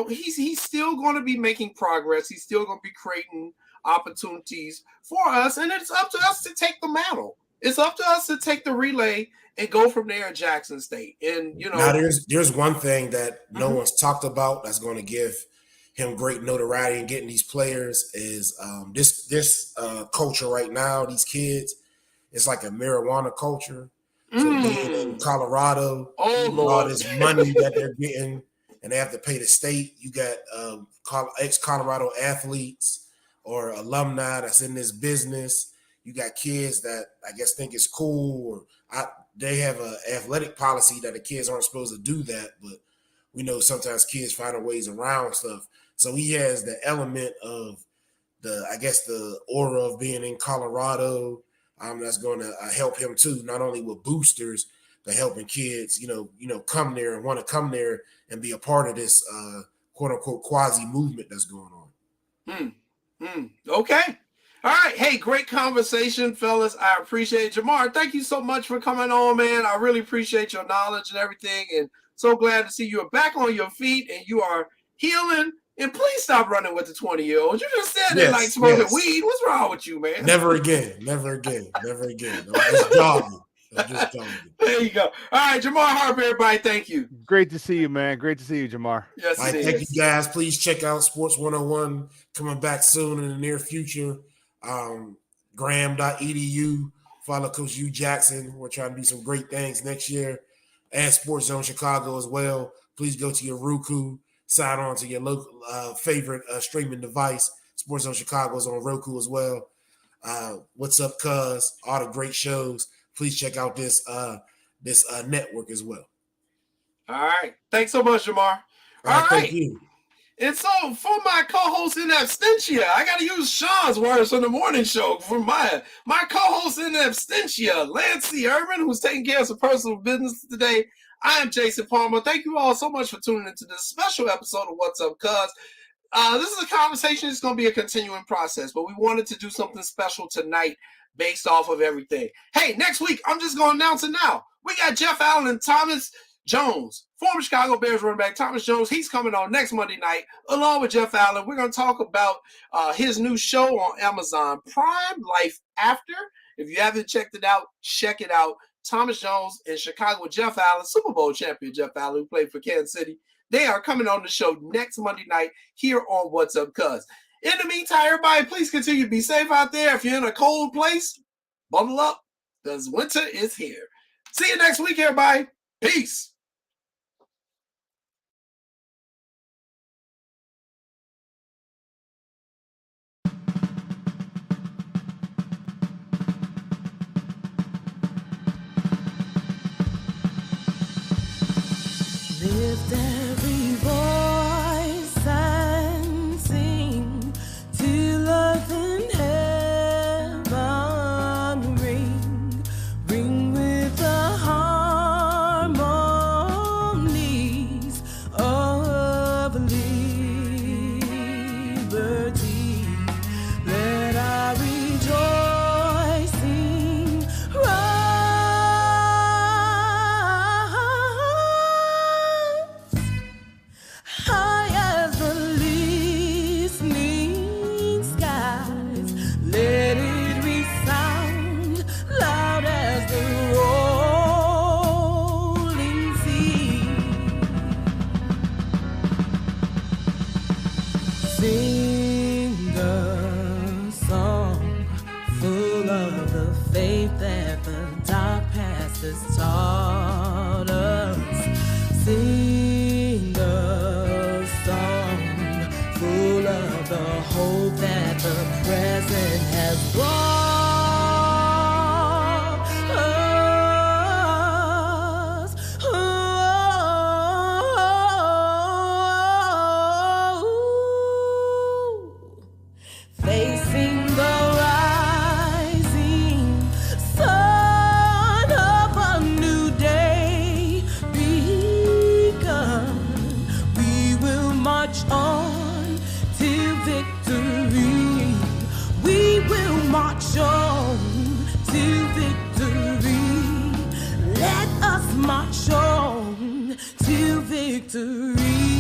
he's still going to be making progress. He's still going to be creating opportunities for us, and it's up to us to take the mantle. It's up to us to take the relay and go from there at Jackson State. And, now there's one thing that no one's talked about that's going to give him great notoriety in getting these players is this culture right now. These kids, it's like a marijuana culture. So being in Colorado, all this money that they're getting, and they have to pay the state. You got ex-Colorado athletes or alumni that's in this business. You got kids that I guess think it's cool, or they have an athletic policy that the kids aren't supposed to do that, but we know sometimes kids find ways around stuff. So he has the element of the aura of being in Colorado. That's going to help him too, not only with boosters, but helping kids, come there and want to come there and be a part of this quote unquote quasi movement that's going on. Okay. All right. Hey, great conversation, fellas. I appreciate it. Jamar, thank you so much for coming on, man. I really appreciate your knowledge and everything. And so glad to see you are back on your feet and you are healing. And please stop running with the 20-year-olds. You just said it like smoking weed. What's wrong with you, man? Never again. Never again. Never again. I'm just jogging. There you go. All right, Jamar Harp, everybody. Thank you. Great to see you, man. Great to see you, Jamar. Yes, all right, thank you, guys. Please check out Sports 101 coming back soon in the near future. Graham.edu. Follow Coach Hugh Jackson. We're trying to do some great things next year. And Sports Zone Chicago as well. Please go to your Roku. Sign on to your local favorite streaming device. Sports Zone Chicago is on Roku as well. What's Up, Cuz? All the great shows. Please check out this network as well. All right. Thanks so much, Jamar. All right. Thank you. And so for my co-host in absentia, I got to use Sean's words from the morning show. For my co-host in absentia, Lancey Urban, who's taking care of some personal business today. I am Jason Palmer. Thank you all so much for tuning into this special episode of What's Up, Cuz. This is a conversation. It's going to be a continuing process, but we wanted to do something special tonight based off of everything. Hey, next week, I'm just going to announce it now. We got Jeff Allen and Thomas Jones, former Chicago Bears running back Thomas Jones. He's coming on next Monday night along with Jeff Allen. We're going to talk about his new show on Amazon Prime, Life After. If you haven't checked it out, check it out. Thomas Jones and Chicago Jeff Allen, Super Bowl champion Jeff Allen, who played for Kansas City. They are coming on the show next Monday night here on What's Up, Cuz. In the meantime, everybody, please continue to be safe out there. If you're in a cold place, bundle up because winter is here. See you next week, everybody. Peace. Lift every voice and sing till earth and heaven ring with the harmonies of liberty. Let our rejoicing high as the listening skies. Let it resound loud as the rolling sea. Sing a song full of the faith that the dark past has taught us. Sing a song full of the hope that the present has brought us. Facing the rising sun of a new day begun. We will march on till victory. We will march on till victory. Let us march on till victory.